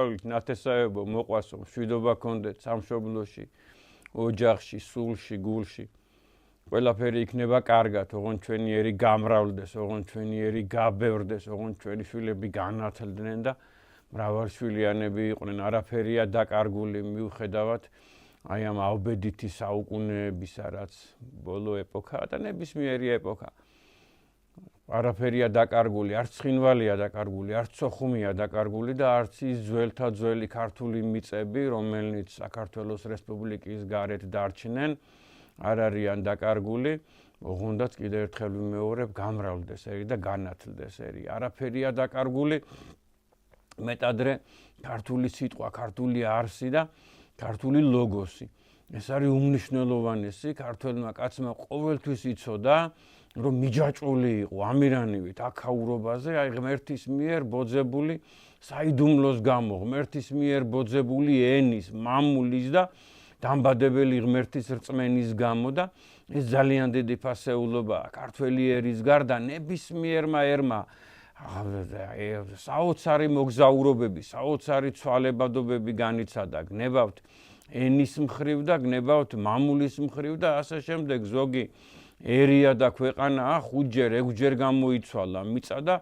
ნათესავებო მოყვასო მშვიდობა გქონდეთ სამშობლოში, ოჯახში, სულში, გულში. ყველაფერი იქნება კარგად, ოღონდ ჩვენი ერი გამრავლდეს, ოღონდ ჩვენი ერი გაბევრდეს, ოღონდ ჩვენი შვილები განათლდნენ და მრავალშვილიანები იყვნენ. არაფერია დაკარგული მიუხედავად აი ამ ავბედითი საუკუნეებისა, რაც ბოლო ეპოქაა და ნებისმიერი ეპოქა. არაფერია დაკარგული, არც ცხინვალია დაკარგული, არც სოხუმია დაკარგული და არც ის ძველთა ძველი ქართული მიწები, რომელნიც საქართველოს რესპუბლიკის გარეთ დარჩნენ, არ არიან დაკარგული, ოღონდაც კიდევ ერთხელ ვიმეორებ, გამრავლდეს ერი და განათლდეს ერი. არაფერია დაკარგული, მეტადრე ქართული სიტყვა, ქართული არსი და ქართული ლოგოსი. ეს არის უმნიშვნელოვანესი, ქართველმა კაცმა ყოველთვის იცოდა, რომ მიჯაჭვული იყო ამირანივით აქაურობაზე, აი ღმერთის მიერ ბოძებული საიდუმლოს გამო, ღმერთის მიერ ბოძებული ენის, მამულის და დამბადებელი ღმერთის რწმენის გამო და ეს ძალიან დიდი ფასეულობაა. ქართველი ერის გარდა ნებისმიერმა ერმა საოცარი მოგზაურობები, საოცარი ცვალებადობები განიცადა, გნებავთ ენის მხრივ და გნებავთ მამულის მხრივ და ასე შემდეგ. ზოგი ერია და ქვეყანაა 5-ჯერ, 6-ჯერ გამოიცვალა მიწა და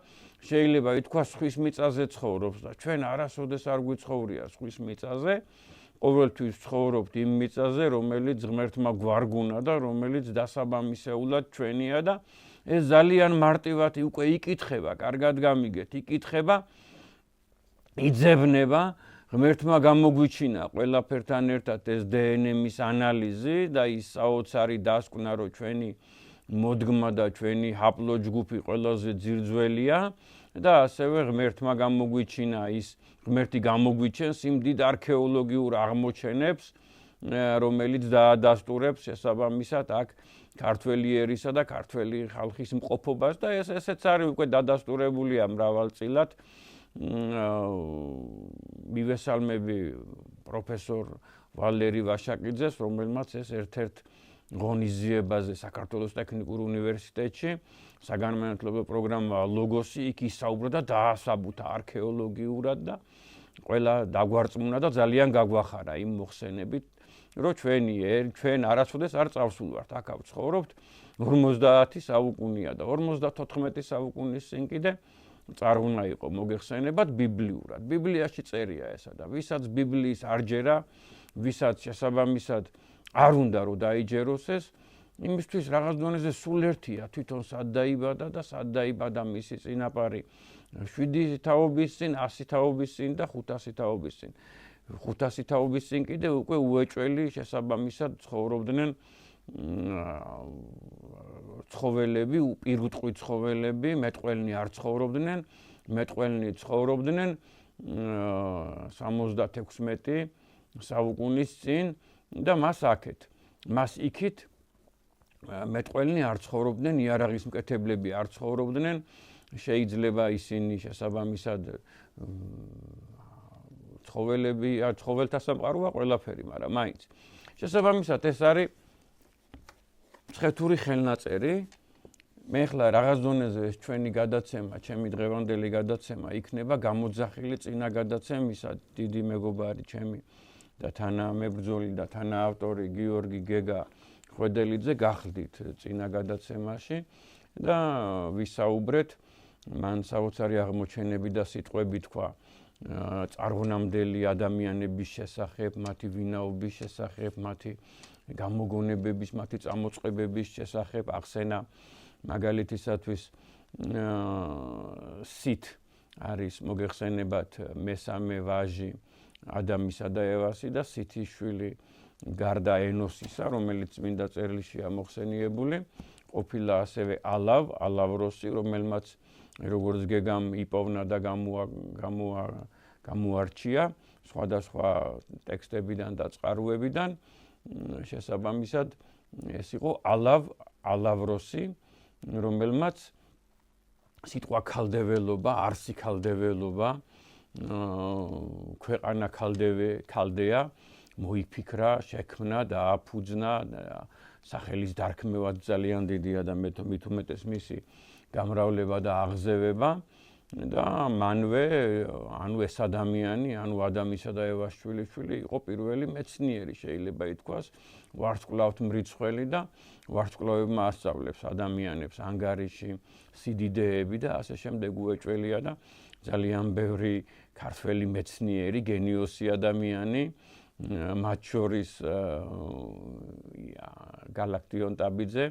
შეიძლება ითქვა სხვის მიწაზე ცხოვრობს და ჩვენ არასოდეს არ გვიცხოვრია სხვის მიწაზე. ყოველთვის ცხოვრობთ იმ მიწაზე, რომელიც ღმერთმა გვარგუნა და რომელიც დასაბამისეულად ჩვენია და ეს ძალიან მარტივად უკვე იკითხება, კარგად გამიგეთ, იკითხება, იძებნება, ღმერთმა გამოგვიჩინა ყველაფერთან ერთად ეს დნმ-ის ანალიზი და ის საოცარი დასკვნა, რომ ჩვენი მოდგმა და ჩვენი ჰაპლოჯგუფი ყველაზე ძირძველია და ასევე ღმერთმა გამოგვიჩინა ის ღმერთი გამოგვიჩენს იმ დიდ არქეოლოგიურ აღმოჩენებს, რომელიც დაადასტურებს შესაბამისად აქ ქართველი ერისა და ქართველი ხალხის მყოფობას და ესეც არის უკვე დადასტურებულია მრავალწილად. მივესალმები პროფესორ ვალერი ვაშაკიძეს, რომელმაც ეს ერთ-ერთ ღონისძიებაზე საქართველოს ტექნიკურ უნივერსიტეტში საგანმანათლებლო პროგრამა ლოგოსი იქ ისაუბრა და დაასაბუთა არქეოლოგიურად და ყველა დაგვარწმუნა და ძალიან გაგვახარა იმ მოხსენებით, რომ ჩვენ არასოდეს არ წავსულვართ, აქ ვცხოვრობთ 50 საუკუნეა და 54 საუკუნის წინ კიდე წარღვნა იყო მოგეხსენებათ ბიბლიურად. ბიბლიაში წერია ესა და ვისაც ბიბლიის არ ჯერა, ვისაც შესაბამისად არ უნდა რომ დაიჯეროს ეს, იმისთვის რაღაც დონეზე სულ ერთია თვითონ სად დაიბადა და სად დაიბადა მისი წინაპარი 7 თაობის წინ, 100 თაობის წინ და 500 თაობის წინ. 500 თაობის წინ კიდე უკვე უეჭველი შესაბამისად ცხოვრობდნენ ცხოველები, უპირუტყვი ცხოველები, მეტყველნი არ ცხოვრობდნენ, მეტყველნი ცხოვრობდნენ 76 საუკუნის წინ და მას აქეთ. მას იქით მეტყველნი არ ცხოვრობდნენ, იარაღის მკეთებლები არ ცხოვრობდნენ, შეიძლება ისინი შესაბამისად ცხოველთა სამყაროა ყველაფერი, მაგრამ მაინც. შესაბამისად ეს არის მცხეთური ხელნაწერი. მე ახლა რაღაც დონეზე ეს ჩვენი გადაცემა, ჩემი დღევანდელი გადაცემა იქნება გამოძახილი წინა გადაცემისა, დიდი მეგობარი ჩემი და თანამებრძოლი და თანაავტორი გიორგი გეგა ხვედელიძე გახლდით წინა გადაცემაში და ვისაუბრეთ მან საოცარი აღმოჩენები და სიტყვები თქვა წარღვნამდელი ადამიანების შესახებ, მათი ვინაობის შესახებ, მათი გამოგონებების, მათი წამოწყებების შესახებ, ახსენა მაგალითისათვის სით არის მოგეხსენებათ მესამე ვაჟი ადამისა და ევასი და სითის შვილი გარდა ენოსისა, რომელიც წმინდა წერილშია მოხსენიებული, ყოფილა ასევე ალავროსი, რომელმაც როგორც გეგამ იპოვნა და გამოარჩია სხვადასხვა ტექსტებიდან და წყაროებიდან, შესაბამისად ეს იყო ალავროსი, რომელმაც სიტყვა ქალდეველობა, არსი ქალდეველობა, ქვეყანა ქალდეა მოიფიქრა, შექმნა და აფუძნა სახელის დარქმევად ძალიან დიდია და მით უმეტეს მისი გამრავლება და აღზევება და მანვე ანუ ეს ადამიანი, ანუ ადამისა და ევას შვილიშვილი იყო პირველი მეცნიერი, შეიძლება ითქვას, ვარსკვლავთ მრიცხველი და ვარსკვლავებმა ასწავლებს ადამიანებს ანგარიში სიდიდეები და ასე შემდეგ უეჭველია და ძალიან ბევრი ქართველი მეცნიერი, გენიოსი ადამიანი, მათ შორის გალაქტიონ ტაბიძე,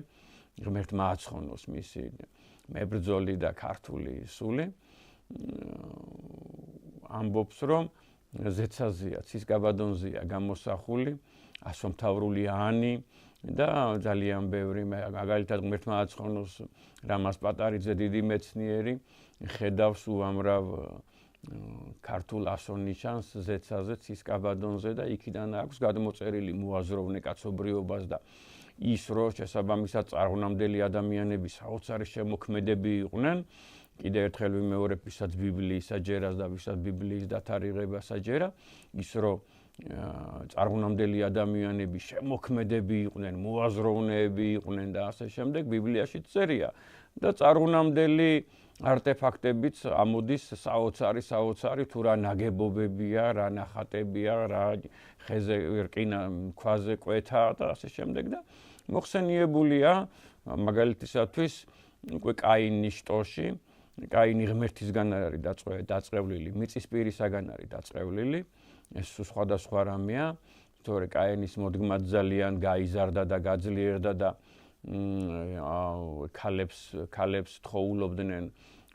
ღმერთმა აცხონოს მისი მებრძოლი და ქართული სული, ამბობს, რომ ზეცაზეა, ცისკაბადონზეა გამოსახული ასომთავრული ანი და ძალიან ბევრი, მაგალითად ღმერთმა აცხონოს რამაზ პატარიძე დიდი მეცნიერი, ხედავს უამრავ ქართულ ასონიშანს ზეცაზე, ცისკაბადონზე და იქიდან აქვს გადმოწერილი მოაზროვნე კაცობრიობას და ის, რომ შესაბამისად წარღვნამდელი ადამიანები საოცარი შემოქმედები იყვნენ, კიდევ ერთხელ ვიმეორებ, ვისაც ბიბლიის საჯერას და ვისაც ბიბლიის დათარიღება საჯერა, ის რომ წარღვნამდელი ადამიანები შემოქმედები იყვნენ, მოაზროვნეები იყვნენ და ასე შემდეგ ბიბლიაში წერია და წარღვნამდელი არტეფაქტებიც ამოდის საოცარი თუ რა ნაგებობებია, რა ნახატებია, რა ხეზე რკინა ქვაზე კვეთა და ასე შემდეგ და მოხსენიებულია მაგალითისათვის უკვე კაინის შტოში კაინი ღმერთისგან არის დაწყევლილი, მიწისპირისაგან არის დაწყევლილი, ეს სხვადასხვა რამეა, თორე კაინის მოდგმა ძალიან გაიზარდა და გაძლიერდა და ქალებს თხოვულობდნენ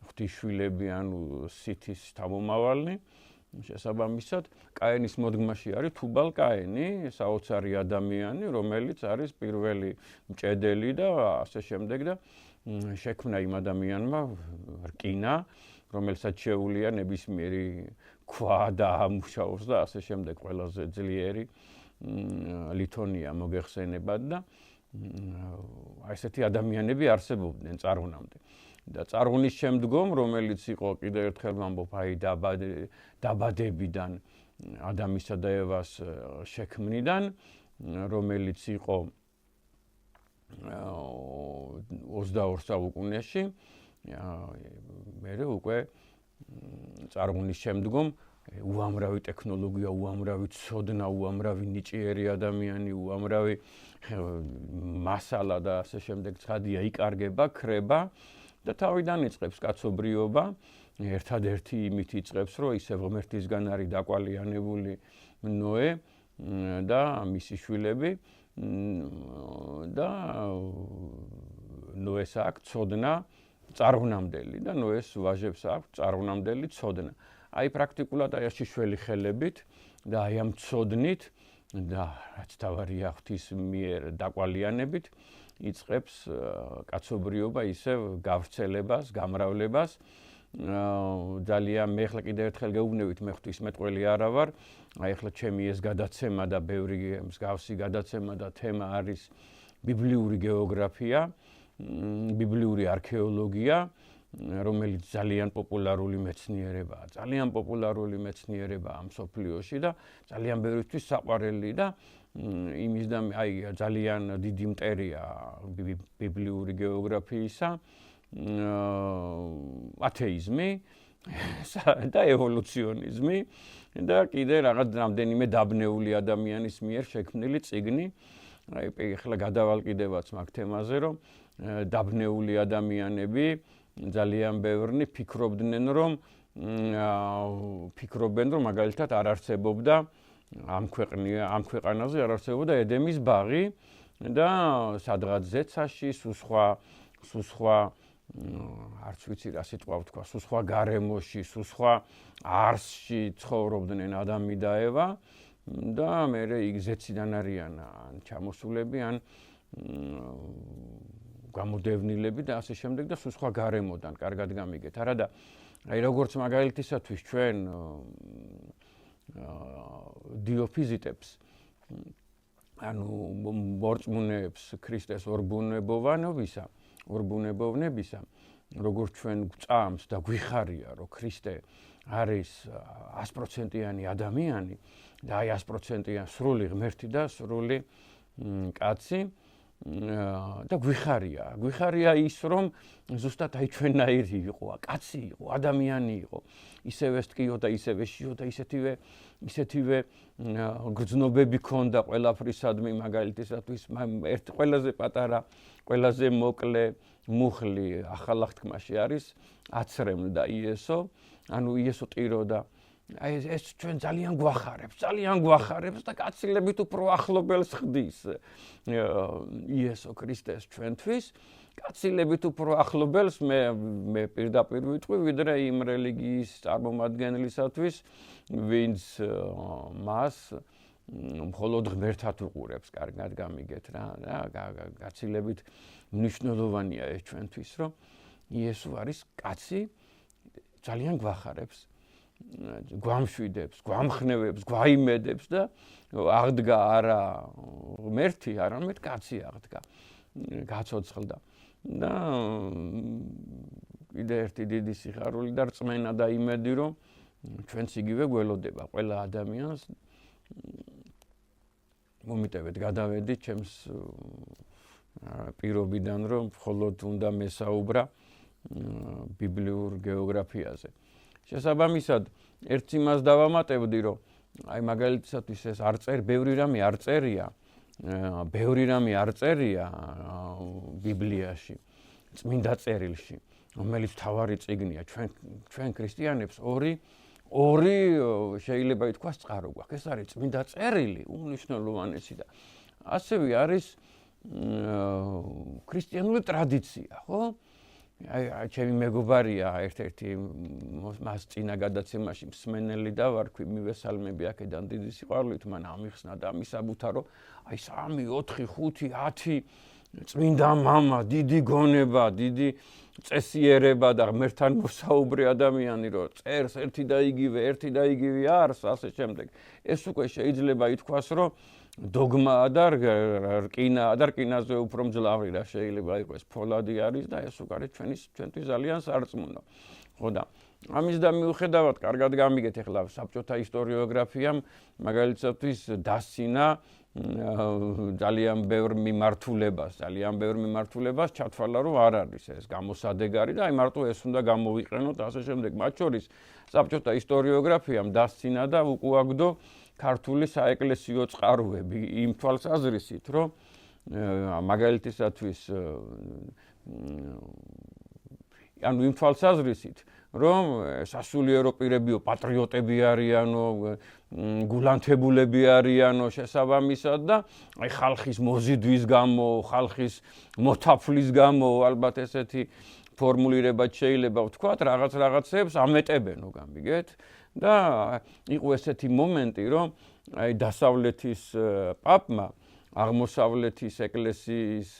ღვთისშვილები ანუ სითის თავმომავალნი. შესაბამისად, კაინის მოდგმაში არის თუბალ კაინი, საოცარი ადამიანი, რომელიც არის პირველი მჭედელი და ასე შემდეგ და შექმნა იმ ადამიანმა რკინა, რომელსაც შეუძლია ნებისმიერი ქვა და ამუშაოს და ასე შემდეგ ყველაზე ძლიერი ლითონია მოგეხსენებათ და ესეთი ადამიანები არსებობდნენ წარღვნამდე. და წარღვნის შემდგომ, რომელიც იყო კიდევ ერთხელ ვამბობ, აი დაბადებიდან ადამისა და ევას შექმნიდან, რომელიც იყო 22 საუკუნეში, მერე უკვე წარღვნის შემდგომ უამრავი ტექნოლოგია, უამრავი ცოდნა, უამრავი ნიჭიერი ადამიანი, უამრავი მასალა და ასე შემდეგ ცხადია იკარგება, ქრება და თავიდან იწყებს კაცობრიობა, ერთადერთი იმით იწყებს, რომ ისევ ღმერთისგან არის დაკვალიანებული ნოე და მისი შვილები და ნოეს აქვს ცოდნა წარღვნამდელი და ნოეს ვაჟებს აქვს წარღვნამდელი ცოდნა. აი პრაქტიკულად აი შიშველი ხელებით და აი ამ ცოდნით და რაც თავარია ღვთის მიერ დაკვალიანებით იწყებს კაცობრიობა ისევ გავრცელებას, გამრავლებას. ძალიან მე ახლა კიდევ ერთხელ გეუბნებით, მე ღვთისმეტყველი არა ვარ. აი ახლა ჩემი ეს გადაცემა და ბევრი მსგავსი გადაცემა და თემა არის ბიბლიური გეოგრაფია, ბიბლიური არქეოლოგია, რომელიც ძალიან პოპულარული მეცნიერებაა, ძალიან პოპულარული მეცნიერებაა მსოფლიოში და ძალიან ბევრისთვის საყვარელი და იმის და აი ძალიან დიდი მტერია ბიბლიური გეოგრაფიისა, ათეიზმი და ევოლუციონიზმი და კიდე რაღაც რამდენიმე დაბნეული ადამიანის მიერ შექმნილი წიგნი. აი ახლა გადავალყიდევაც მაგ თემაზე, რომ დაბნეული ადამიანები ძალიან ბევრნი ფიქრობენ, რომ მაგალითად არ არსებობდა ამ ქვეყანაზე არ არსებობდა ედემის ბაღი და სადღაც ზეცაში, სულ სხვა არც ვიცი რა სიტყვა ვთქვა, სულ სხვა გარემოში, სულ სხვა არსში ცხოვრობდნენ ადამი და ევა და მერე იქ ზეციდან არიან ან ჩამოსულები, ან გამოდევნილები და ასე შემდეგ და სულ სხვა გარემოდან კარგად გამიგეთ. არა და აი როგორც მაგალითისათვის ჩვენ დიოფიზიტებს ანუ მორწმუნეებს ქრისტეს ორბუნებოვნებისა, როგორც ჩვენ გვწამს და გვიხარია, რომ ქრისტე არის 100%-იანი ადამიანი და აი 100%-იანი სრული ღმერთი და სრული კაცი, და გვიხარია ის რომ ზუსტად აი ჩვენნაირი იყო, კაცი იყო, ადამიანი იყო, ისევე სტკიო და ისევე შიო და ისეთივე გრძნობები ქონდა ყველაფრისადმი, მაგალითისათვის ერთ ყველაზე პატარა, ყველაზე მოკლე მუხლი ახალ აღთქმაში არის აცრემლდა იესო, ანუ იესო ტიროდა აი ეს ჩვენ ძალიან გვახარებს და კაცილებით უფრო ახლობელს ხდის იესო ქრისტეს ჩვენთვის, კაცილებით უფრო ახლობელს მე პირდაპირ ვიტყვი, ვიდრე იმ რელიგიის წარმომადგენლისათვის, ვინც მას მხოლოდ ღმერთად უყურებს, კარგად გამიგეთ რა, კაცილებით მნიშვნელოვანია ეს ჩვენთვის, რომ იესო არის კაცი, ძალიან გვახარებს, გვამშვიდებს, გვამხნევებს, გვაიმედებს და აღდგა არა ღმერთი, არამედ კაცი აღდგა, გაცოცხლდა. და კიდე ერთი დიდი სიხარული და რწმენა და იმედი, რომ ჩვენც იგივე გველოდება ყველა ადამიანს. მომიტევეთ, გადავედით ჩემს პირობიდან, რომ მხოლოდ უნდა მესაუბრა ბიბლიურ გეოგრაფიაზე. შესაბამისად, ერთ იმას დავამატებდი, რომ აი მაგალითისათვის ეს ბევრი რამე არ წერია ბიბლიაში, წმინდა წერილში, რომელიც თავარი წიგნია. ჩვენ ქრისტიანებს ორი შეიძლება ითქვას წყარო გვაქვს. ეს არის წმინდა წერილი, უმნიშვნელოვანესი და ასევე არის ქრისტიანული ტრადიცია, ხო? აი ჩემი მეგობარია ერთ-ერთი მას წინა გადაცემაში მსმენელი და ვარქვი მივესალმები აქედან დიდი სიყვარულით, მან ამიხსნა და ამისაბუთა, რომ აი 3, 4, 5, 10 წმინდა მამა, დიდი გონება, დიდი წესიერება და ღმერთთან მოსაუბრე ადამიანი, რომ წერს ერთი და იგივე არს, ასე შემდეგ. ეს უკვე შეიძლება ითქვას, რომ დოგმაა და რკინაა და რკინაზე უფრო მძლავრი რა შეიძლება იყოს, ფოლადი არის და ეს უკვე ჩვენთვის ძალიან სარწმუნო. ხო და ამის და მიუხედავად, კარგად გამიგეთ, ეხლა საბჭოთა ისტორიოგრაფიამ მაგალითად დასცინა ძალიან ბევრ მიმართულებას ჩათვალა, რომ არ არის ეს გამოსადეგარი და აი მარტო ეს უნდა გამოვიყენოთ ასე შემდეგ. მათ შორის საბჭოთა ისტორიოგრაფიამ დასცინა და უკუაგდო ქართული საეკლესიო წყაროები იმ თვალსაზრისით, რომ მაგალითისათვის ანუ იმ თვალსაზრისით, რომ სასულიერო პირებიო პატრიოტები არიანო, გულანთებულები არიანო შესაბამისად და აი ხალხის მოზიდვის გამო, ხალხის მოთაფლის გამო, ალბათ ესეთი ფორმულირებად შეიძლება ვთქვათ, რაღაცებს ამეტებენო, გამიგეთ? და იყო ესეთი მომენტი, რომ აი დასავლეთის პაპმა აღმოსავლეთის ეკლესიის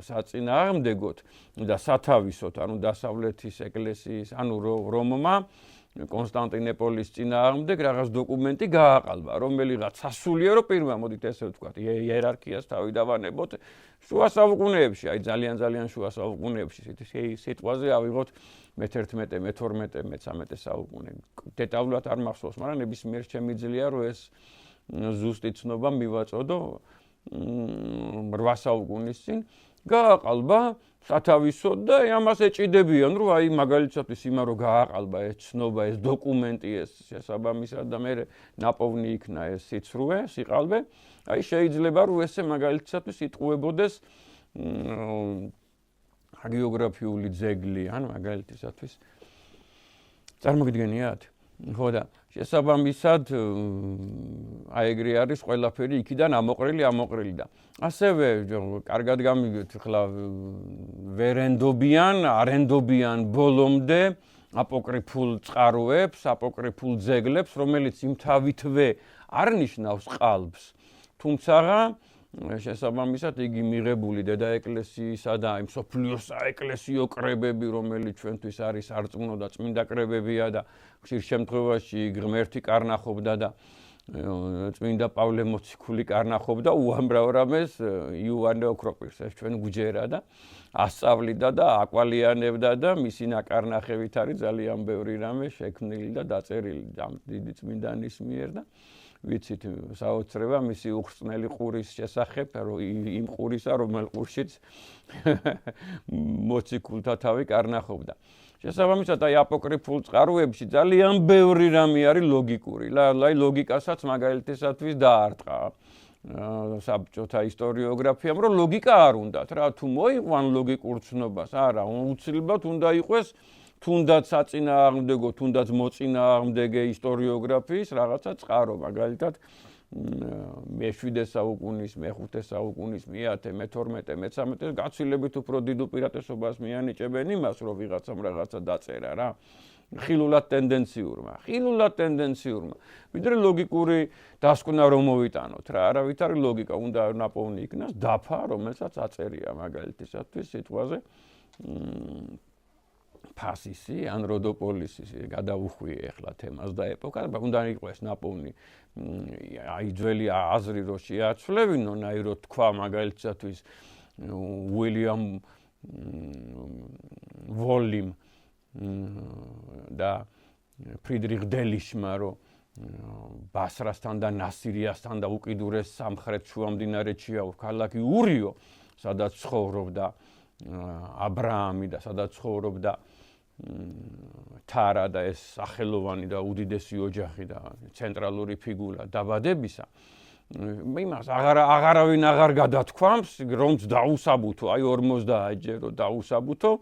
საწინააღმდეგოდ და სათავისოდ, ანუ დასავლეთის ეკლესიის, ანუ რომმა კონსტანტინოპოლის წინააღმდეგ რაღაც დოკუმენტი გააყალბა, რომელიღაც სასულიერო პირმა, მოდით ესე ვთქვათ, იერარქიას თავი დავანებოთ, შუა საუკუნეებში, აი ძალიან შუა საუკუნეებში, სიტყვაზე ავიღოთ მე-11, მე-12, მე-13 საუკუნე. დეტალურად არ მახსოვს, მაგრამ ნებისმიერ შემიძლია, რომ ეს ზუსტი ცნობა მივაწოდო 8 საუკუნის წინ გააყალბა სათავისოდ და ამას ეჭიდებიან, რომ აი მაგალითად ისი რომ გააყალბა ეს ცნობა, ეს დოკუმენტი, ეს შესაბამისად და მე ნაპოვნი იქნა ეს სიცრუე, სიყალბე, აი შეიძლება რომ ესე მაგალითად იტყუებოდეს ჰაგიოგრაფიული ძეგლი, ან მაგალითად წარმოგიდგენიათ? ხო და შესაბამისად აი ეგრე არის ყველაფერი იქიდან ამოყრილი და ასევე კარგად გამიგეთ, ხლა არენდობიან ბოლომდე აპოკრიფულ წყაროებს, აპოკრიფულ ძეგლებს, რომელიც იმთავითვე არ ნიშნავს ყალბს, თუმცა შესაბამისად იგი მიღებული დედაეკლესიისა და იმ სოფლიოს საეკლესიო კრებები, რომელიც ჩვენთვის არის სარწმუნო და წმინდა კრებებია და ხშირ შემთხვევაში ღმერთი კარნახობდა და წმინდა პავლე მოციქული კარნახობდა უამრავ რამეს იოანე ოქროპირს, ეს ჩვენ გვჯერა და ასწავლიდა და აკვალიანებდა და მისი ნაკარნახევით არის ძალიან ბევრი რამე შექმნილი და დაწერილი ამ დიდი წმინდანის მიერ და ვიცით საოცრება მისი უხრწნელი ყურის შესახებ, რომ იმ ყურისა, რომელ ყურშიც მოციქულთა თავი კარნახობდა. შესაბამისად, აი აპოკრიფულ წყაროებში ძალიან ბევრი რამე არის ლოგიკური. აი ლოგიკასაც მაგალითისათვის დაარტყა საბჭოთა ისტორიოგრაფიამ, რომ ლოგიკა არ უნდათ რა, თუ მოიყვან ლოგიკურ ცნობას, არა, უცილებლად უნდა იყოს თუნდაც საწინააღმდეგო, თუნდაც მოწინააღმდეგე ისტორიოგრაფიის რაღაცა წყარო, მაგალითად მე-7 საუკუნის, მე-5 საუკუნის, მე-10, მე-12, მე-13 გაცილებით უფრო დიდ უპირატესობას მიანიჭებენ იმას, რომ ვიღაცამ რაღაცა დაწერა რა. ხილულად ტენდენციურმა. ვიდრე ლოგიკური დასკვნა რომ მოვიტანოთ რა, არავით არის ლოგიკა, უნდა ნაპოვნი იქნას დაფა, რომელსაც აწერია მაგალითისათვის სიტყვაზე ფასისი ან როდოპოლისი გადავუხვიე ახლა თემას და ეპოქას, უნდა იყოს ნაპოვნი აი ძველი აზრი რო შეაცვლებინონ, აი რო თქვა მაგალითისათვის უილიამ ვოლიმ და ფრიდრიხ დელიშმა რომ ბასრასთან და ნასირიასთან და უკიდურეს სამხრეთ შუამდინარეთშია ქალაქი ურიო, სადაც ცხოვრობდა აბრაამი და სადაც ცხოვრობდა თარა და ეს სახელოვანი და უდიდესი ოჯახი და ცენტრალური ფიგურა დაბადებისა. იმას აღარავინ აღარ გადათქვამს, რომც დაუსაბუთო, აი 50 ჯერო დაუსაბუთო,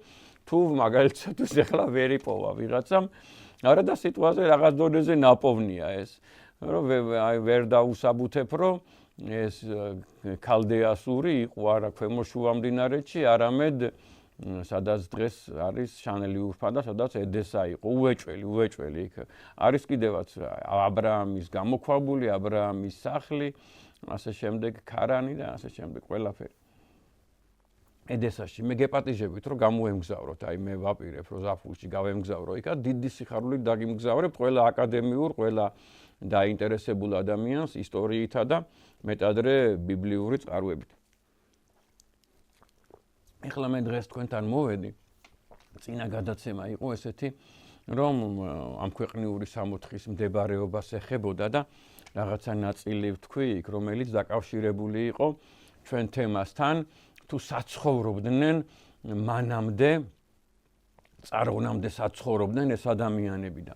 თუ მაგალითად ახლა ვერ იპოვა ვიღაცამ, არა და სიტყვაზე რაღაც დონეზე ნაპოვნია ეს, რომ აი ვერ დაუსაბუთებ, რომ ეს ქალდეასური იყო არა ქვემო შუამდინარეთში, არამედ სადაც დღეს არის შანელი ურფა და სადაც ედესა იყო, უეჭველი იქ არის კიდევაც აბრაამის გამოქვაბული, აბრაამის სახლი, ასე შემდეგ ქარანი და ასე შემდეგ ყველაფერი. ედესაში მე გეპატიჟებით რომ გამოემგზავროთ, აი მე ვაპირებ რომ ზაფხულში გავემგზავრო იქა, დიდი სიხარულით დაგიმგზავრებ ყველა აკადემიურ, ყველა დაინტერესებულ ადამიანს ისტორიითა და მეტადრე ბიბლიური წყაროებით. ეხლა მე დღეს თქვენთან მოვედი, წინა გადაცემა იყო ესეთი, რომ ამ ქვეყნიური სამოთხის მდებარეობას ეხებოდა და რაღაცა ნაწილი ვთქვი იქ, რომელიც დაკავშირებული იყო ჩვენ თემასთან, თუ საცხოვრობდნენ მანამდე, წარღვნამდე საცხოვრობდნენ ეს ადამიანები და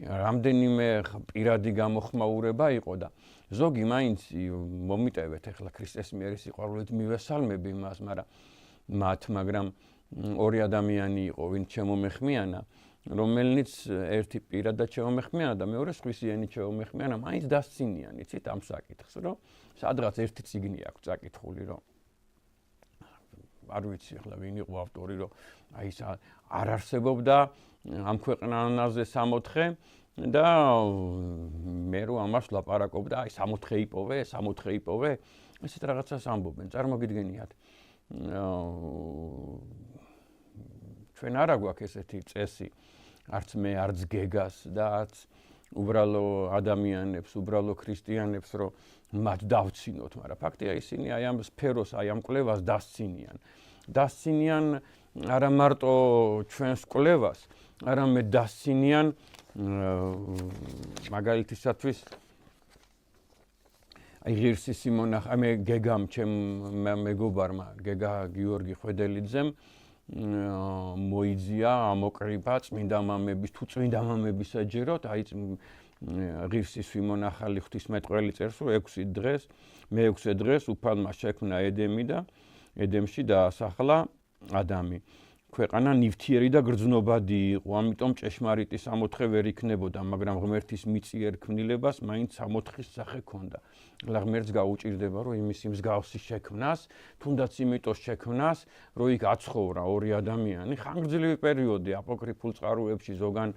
რამდენიმე პირადი გამოხმაურება იყო და ზოგი მაინც მომიტევეთ ახლა ქრისტეს მიერ სიყვარულით მივესალმები მას, მაგრამ ორი ადამიანი იყო, ვინც შემომეხმიანა, რომელნიც ერთი პირადად შემომეხმიანა და მეორე სხვისიანი შემომეხმიანა, მაინც დასცინიან, იცით ამ საკითხს, რომ სადღაც ერთი წიგნი აქვს წაკითხული, რომ არ ვიცი ახლა ვინ იყო ავტორი, რომ აი ეს არ არსებობდა ამ ქვეყანაზე სამოთხე და მე რომ ამას ლაპარაკობდა, აი სამოთხე იპოვე, ესეთ რაღაცას ამბობენ, წარმოგიდგენიათ. ჩვენ არა გვაქვს ესეთი წესი, არც მე, არც გეგას და არც უბრალო ადამიანებს, უბრალო ქრისტიანებს, რომ მათ დავცინოთ, მაგრამ ფაქტია ისინი აი ამ სფეროს, აი ამ კვლევას დასცინიან. დასცინიან არა მარტო ჩვენს კვლევას, არამედ დასცინიან მაგალითისათვის აი ღირსი სიმონახ, მე გეგამ ჩემ მეგობარმა, გეგა გიორგი ხვედელიძემ მოიძია ამოკრიბა წმინდა მამების, თუ წმინდა მამებისაჯეროთ, აი ღირსი სიმონახალი ღვთისმეტყველი წერს, რომ 6 დღეს, მე-6 დღეს უფალმა შექმნა ედემი და ედემში დაასახლა ადამი. ქვეყანა ნივთიერი და გრძნობადი იყო, ამიტომ ჭეშმარიტი სამოთხე ვერ იქნებოდა, მაგრამ ღმერთის მიწიერ ქმნილებას მაინც სამოთხის სახე ჰქონდა. ღმერთს გაუჭირდება, რომ იმისი მსგავსი შექმნას, თუნდაც იმიტოს შექმნას, რომ იქ აცხოვრა ორი ადამიანი. ხანგრძლივი პერიოდი აპოკრიფულ წყაროებში ზოგან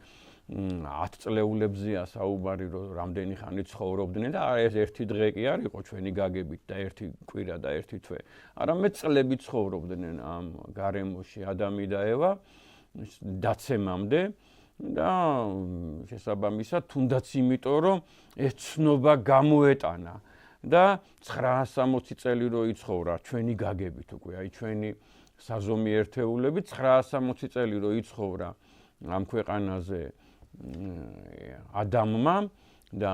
10 წლეულებზეა საუბარი, რომ რამდენი ხანი ცხოვრობდნენ და ეს ერთი დღე კი არ იყო ჩვენი გაგებით და ერთი კვირა და ერთი თვე. არამედ წლები ცხოვრობდნენ ამ გარემოში ადამი და ევა დაცემამდე და შესაბამისად თუნდაც იმიტომ, რომ ეს ცნობა გამოეტანა და 960 წელი რო იცხოვრა ჩვენი გაგებით უკვე, აი ჩვენი საზომი ერთეულები 960 წელი რო იცხოვრა ამ ქვეყანაზე ადამიანმა და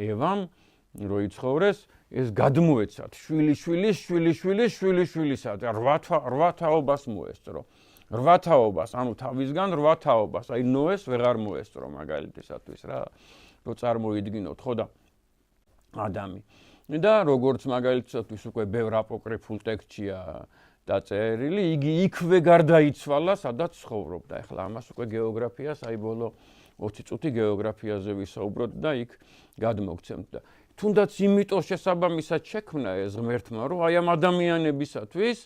ევამ რო იცხოვრეს, ეს გადმოეცათ შვილიშვილისად 8 თაობას მოესწრო. 8 თაობას, ანუ თავისგან 8 თაობას, აი ნოეს ვეღარ მოესწრო მაგალითისათვის რა, რო წარმოიდგინოთ ხო და ადამი. და როგორც მაგალითისათვის უკვე ბევრ აპოკრიფულ ტექსტშია დაწერილი, იგი იქვე გარდაიცვალა, სადაც ცხოვრობდა. ეხლა ამას უკვე გეოგრაფიას, აი ბოლო 20 წუთი გეოგრაფიაზე ვისაუბროთ და იქ გადმოგცემთ და თუნდაც იმიტომ შესაბამისად შექმნა ეს ღმერთმა, რომ აი ამ ადამიანებისათვის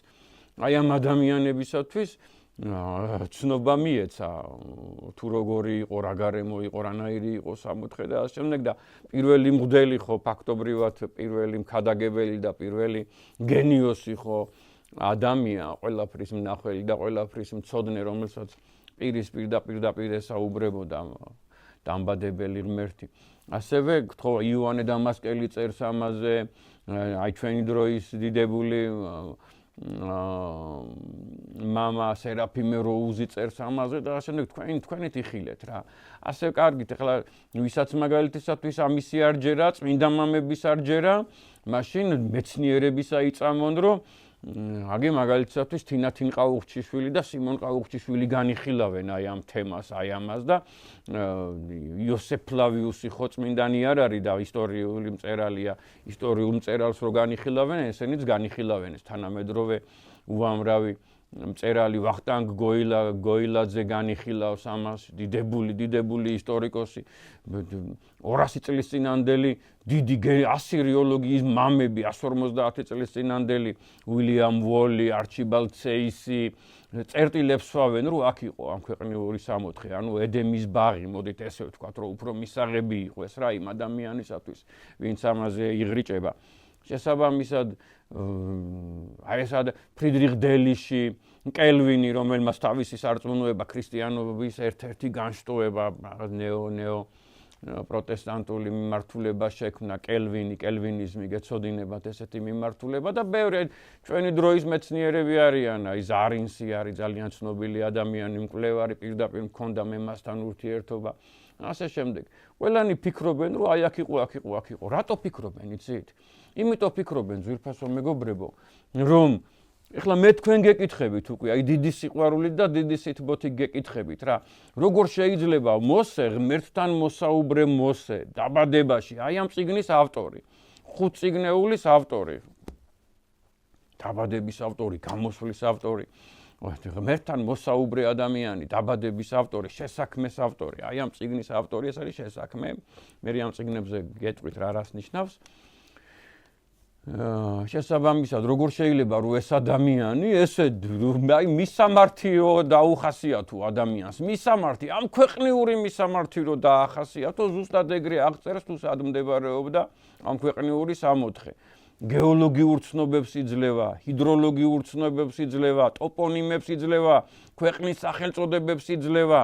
ცნობა მიეცა თუ როგორი იყო, რა გარემო იყო, რანაირი იყო სამოთხე და ასე შემდეგ და პირველი მღვდელი ხო ფაქტობრივად პირველი მქადაგებელი და პირველი გენიოსი ხო ადამია, ყველაფრის მნახველი და ყველაფრის მცოდნე, რომელსაც პირდაპირ ესაუბრებოდა დამბადებელი ღმერთი. ასევე გთხოვ იოანე დამასკელი წერს ამაზე, აი ჩვენი დროის დიდებული მამა სერაფიმე როუზი წერს ამაზე და ასე თქვენით იხილეთ რა. ასე კარგით, ეხლა ვისაც მაგალითისათვის ამისი არ ჯერა, წმინდა მამების არ ჯერა, მაშინ მეცნიერებისა იწამონ, რომ აგი მაგალითისათვის თინათინ ყაუხჩიშვილი და სიმონ ყაუხჩიშვილი განიხილავენ აი ამ თემას, აი ამას და იოსებ ფლავიუსი ხო წმინდანი არ არის და ისტორიული მწერალია, ისტორიულ მწერალს რო განიხილავენ, ესენიც განიხილავენ ეს თანამედროვე უამრავი მწერალი ვახტანგ გოილაძე განიხილავს ამას, დიდებული ისტორიკოსი 200 წლის წინანდელი დიდი ასირიოლოგიის მამები 150 წლის წინანდელი უილიამ ვოლი, არჩიბალდ ცეისი წერტილებს სვავენ, რომ აქ იყო ამ ქვეყნიური სამოთხე, ანუ ედემის ბაღი, მოდით ესე ვთქვათ, რომ უფრო მისაღები იყო ეს რა იმ ადამიანისათვის, ვინც ამაზე იღრიჭება. შესაბამისად აი ეს ფრიდრიხ დელიში, კელვინი, რომელმაც თავისი სარწმუნოება ქრისტიანობის ერთ-ერთი განშტოება ნეო პროტესტანტული მიმართულება შექმნა, კელვინიზმი გეცოდინებათ ესეთი მიმართულება და ბევრი ჩვენი დროის მეცნიერები არიან, აი ზარინსი არის ძალიან ცნობილი ადამიანი, მკვლევარი, პირდაპირ მქონდა მემასთან ურთიერთობა. ასე შემდეგ. ყველანი ფიქრობენ, რომ აი აქ იყო. რატო ფიქრობენ, იცით? იმიტომ ფიქრობენ, ძვირფასო მეგობრებო, რომ ეხლა მე თქვენ გეკითხებით უკვე, აი დიდი სიყვარულით და დიდი სითბოთი გეკითხებით რა. როგორ შეიძლება მოსე, ღმერთთან მოსაუბრე მოსე, დაბადებაში, აი ამ წიგნის ავტორი, 5 წიგნეულის ავტორი, დაბადების ავტორი, გამოსვლის ავტორი, ღმერთთან მოსაუბრე ადამიანი, დაბადების ავტორი, შესაქმეს ავტორი, აი ამ წიგნის ავტორი, ეს არის შესაქმე. მე ამ წიგნებზე გეტყვით რა რას ნიშნავს. შესაბამისად, როგორ შეიძლება რომ ეს ადამიანი ესე აი მისამართიო დაუხასიათო ადამიანს, მისამართი, ამ ქვეყნიური მისამართი რო დაახასიათო, ზუსტად ეგრე აღწერს თუ სად მდებარეობდა ამ ქვეყნიური სამოთხე. გეოლოგიურ ცნობებს იძლევა, ჰიდროლოგიურ ცნობებს იძლევა, ტოპონიმებს იძლევა, ქვეყნის სახელწოდებებს იძლევა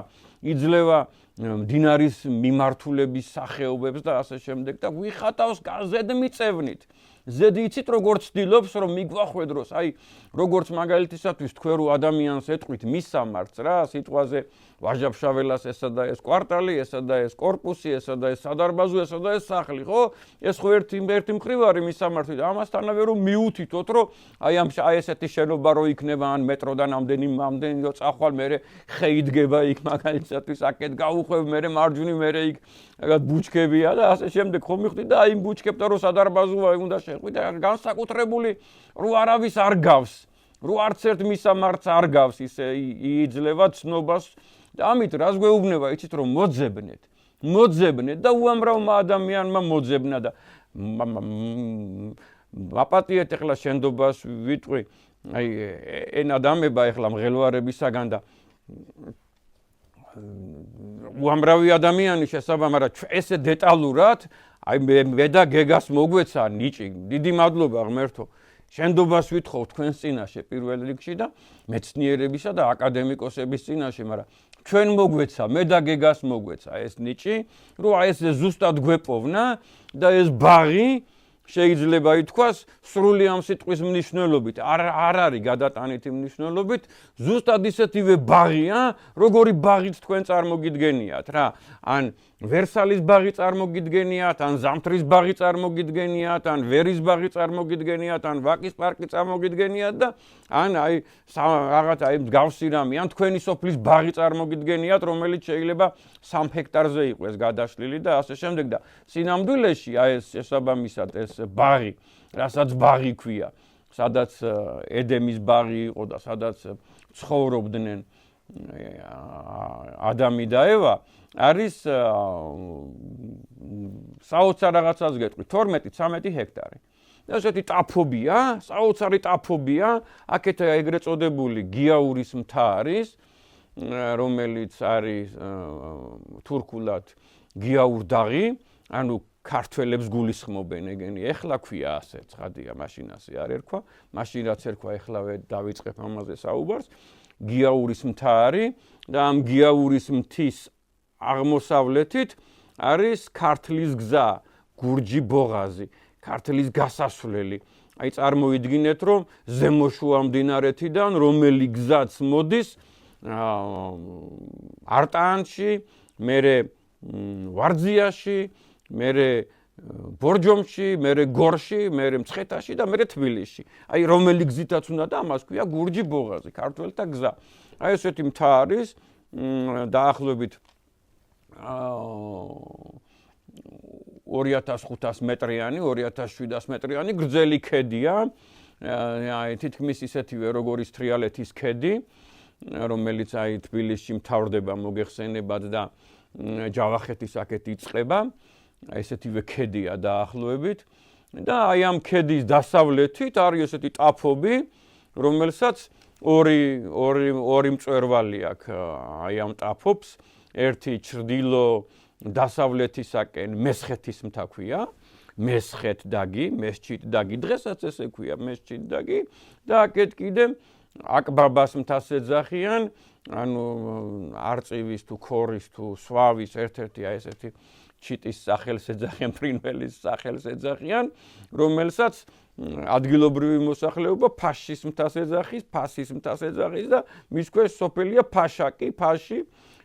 მდინარის მიმართულების სახეობებს და ასე შემდეგ და ვიხატავს ზედმიწევნით. ზედი იცით როგორ ცდილობს რომ მიგვახვედროს, აი როგორც მაგალითისათვის თქვენ რო ადამიანს ეტყვით მისამართს რა, სიტყვაზე ვაჟაფშაველას ესა და ეს კვარტალი, ესა და ეს კორპუსი, ესა და ეს სადარბაზო, ესა და ეს სახლი, ხო? ეს ხო ერთი მხრივ არის მისამართი და ამასთანავე რომ მიუთითოთ, რომ აი ესეთი შენობა რო იქნება ან მეტროდან ამდენი რო წახვალ, მე ხეიდგება იქ მაგალითისათვის აკეთ გაუხვევ, მე მარჯვნივ, მე იქ რაღაც ბუჩქებია და ასე შემდეგ ხომ მივხვდი და აი იმ ბუჩქებთან რო სადარბაზოა უნდა შეხვიდე და განსაკუთრებული რო არავის არ გავს, რო არც ერთ მისამართს არ გავს, ისე იძლევა ცნობას და ამით რას გვეუბნება, იცით რომ მოძებნეთ და უამრავმა ადამიანმა მოძებნა და აპატიეთ ეხლა შენდობას ვიტყვი, აი ენა დამება ეხლა მღელვარებისაგან და უამრავი ადამიანი შესაბამისად ესე დეტალურად აი მე და გეგას მოგვეცა ნიჭი, დიდი მადლობა ღმერთო. შენდობას ვითხოვ თქვენს წინაშე პირველ რიგში და მეცნიერებისა და აკადემიკოსების წინაშე, მაგრამ ჩვენ მოგვეცა, მე და გეგას მოგვეცა ეს ნიჭი, რომ აი ეს ზუსტად გვეპოვნა და ეს ბაღი შეიძლება ითქვას სრული ამ სიტყვის მნიშვნელობით, არ არის გადატანითი მნიშვნელობით, ზუსტად ისეთივე ბაღია, როგორი ბაღიც თქვენ წარმოგიდგენიათ რა. ან ვერსალის ბაღი წარმოგიდგენიათ, ან ზამთრის ბაღი წარმოგიდგენიათ, ან ვერის ბაღი წარმოგიდგენიათ, ან ვაკის პარკი წარმოგიდგენიათ და ან აი რაღაც აი მსგავსი რამე, ან თქვენი სოფლის ბაღი წარმოგიდგენიათ, რომელიც შეიძლება 3 ჰექტარზე იყოს გადაშლილი და ასე შემდეგ და სინამდვილეში აი ეს შესაბამისად ეს ბაღი, რასაც ბაღი ქვია, სადაც ედემის ბაღი იყო და სადაც ცხოვრობდნენ ადამი და ევა არის საოცარ რაღაცას გეტყვი 12-13 ჰექტარი. და ესეთი ტაფობია, საოცარი ტაფობია, აქეთ ეგრეთ წოდებული გიაურის მთა არის, რომელიც არის თურქულად გიაურდაღი, ანუ ქართველებს გულისხმობენ ეგენი. ეხლა ქვია ასე, ცხადია, მაშინ ასე არ ერქვა, მაშინ რაც ერქვა, ეხლავე დავიწყებ ამაზე საუბარს. გიაურის მთა არის და ამ გიაურის მთის აღმოსავლეთით არის ქართლის გზა, გურჯი ბოღაზი, ქართლის გასასვლელი. აი წარმოიდგინეთ, რომ ზემოშუა მდინარეთიდან რომელი გზაც მოდის არტაანში, მერე ვარძიაში, მერე ბორჯომში, მერე გორში, მერე მცხეთაში და მერე თბილისში. აი რომელი გზითაც უნდა და ამას ქვია გურჯი ბოღაზი, ქართველთა გზა. აი ესეთი მთა არის დაახლოებით 2500 მეტრიანი, 2700 მეტრიანი გრძელი ქედია. აი თითქმის ისეთივე როგორიც თრიალეთის ქედი, რომელიც აი თბილისში მთავრდება მოგეხსენებათ და ჯავახეთის აქეთ იწყება. ესეთივე ქედია დაახლოებით და აი ამ ქედის დასავლეთით არის ესეთი ტაფობი, რომელსაც ორი მწვერვალი აქვს აი ამ ტაფობს, ერთი ჩრდილო დასავლეთისაკენ მესხეთის მთა ქვია, მესხეთდაგი, მესჩიტდაგი, დღესაც ესე ქვია მესჩიტდაგი და აქეთ კიდე აკბაბას მთას ეძახიან, ანუ არწივის თუ ქორის თუ სვავის ერთ-ერთი აი ესეთი ჩიტის სახელს ეძახიან, ფრინველის სახელს ეძახიან, რომელსაც ადგილობრივი მოსახლეობა ფაშის მთას ეძახის, ფასის მთას ეძახის და მის ქვეშ სოფელია ფაშაკი, ფაში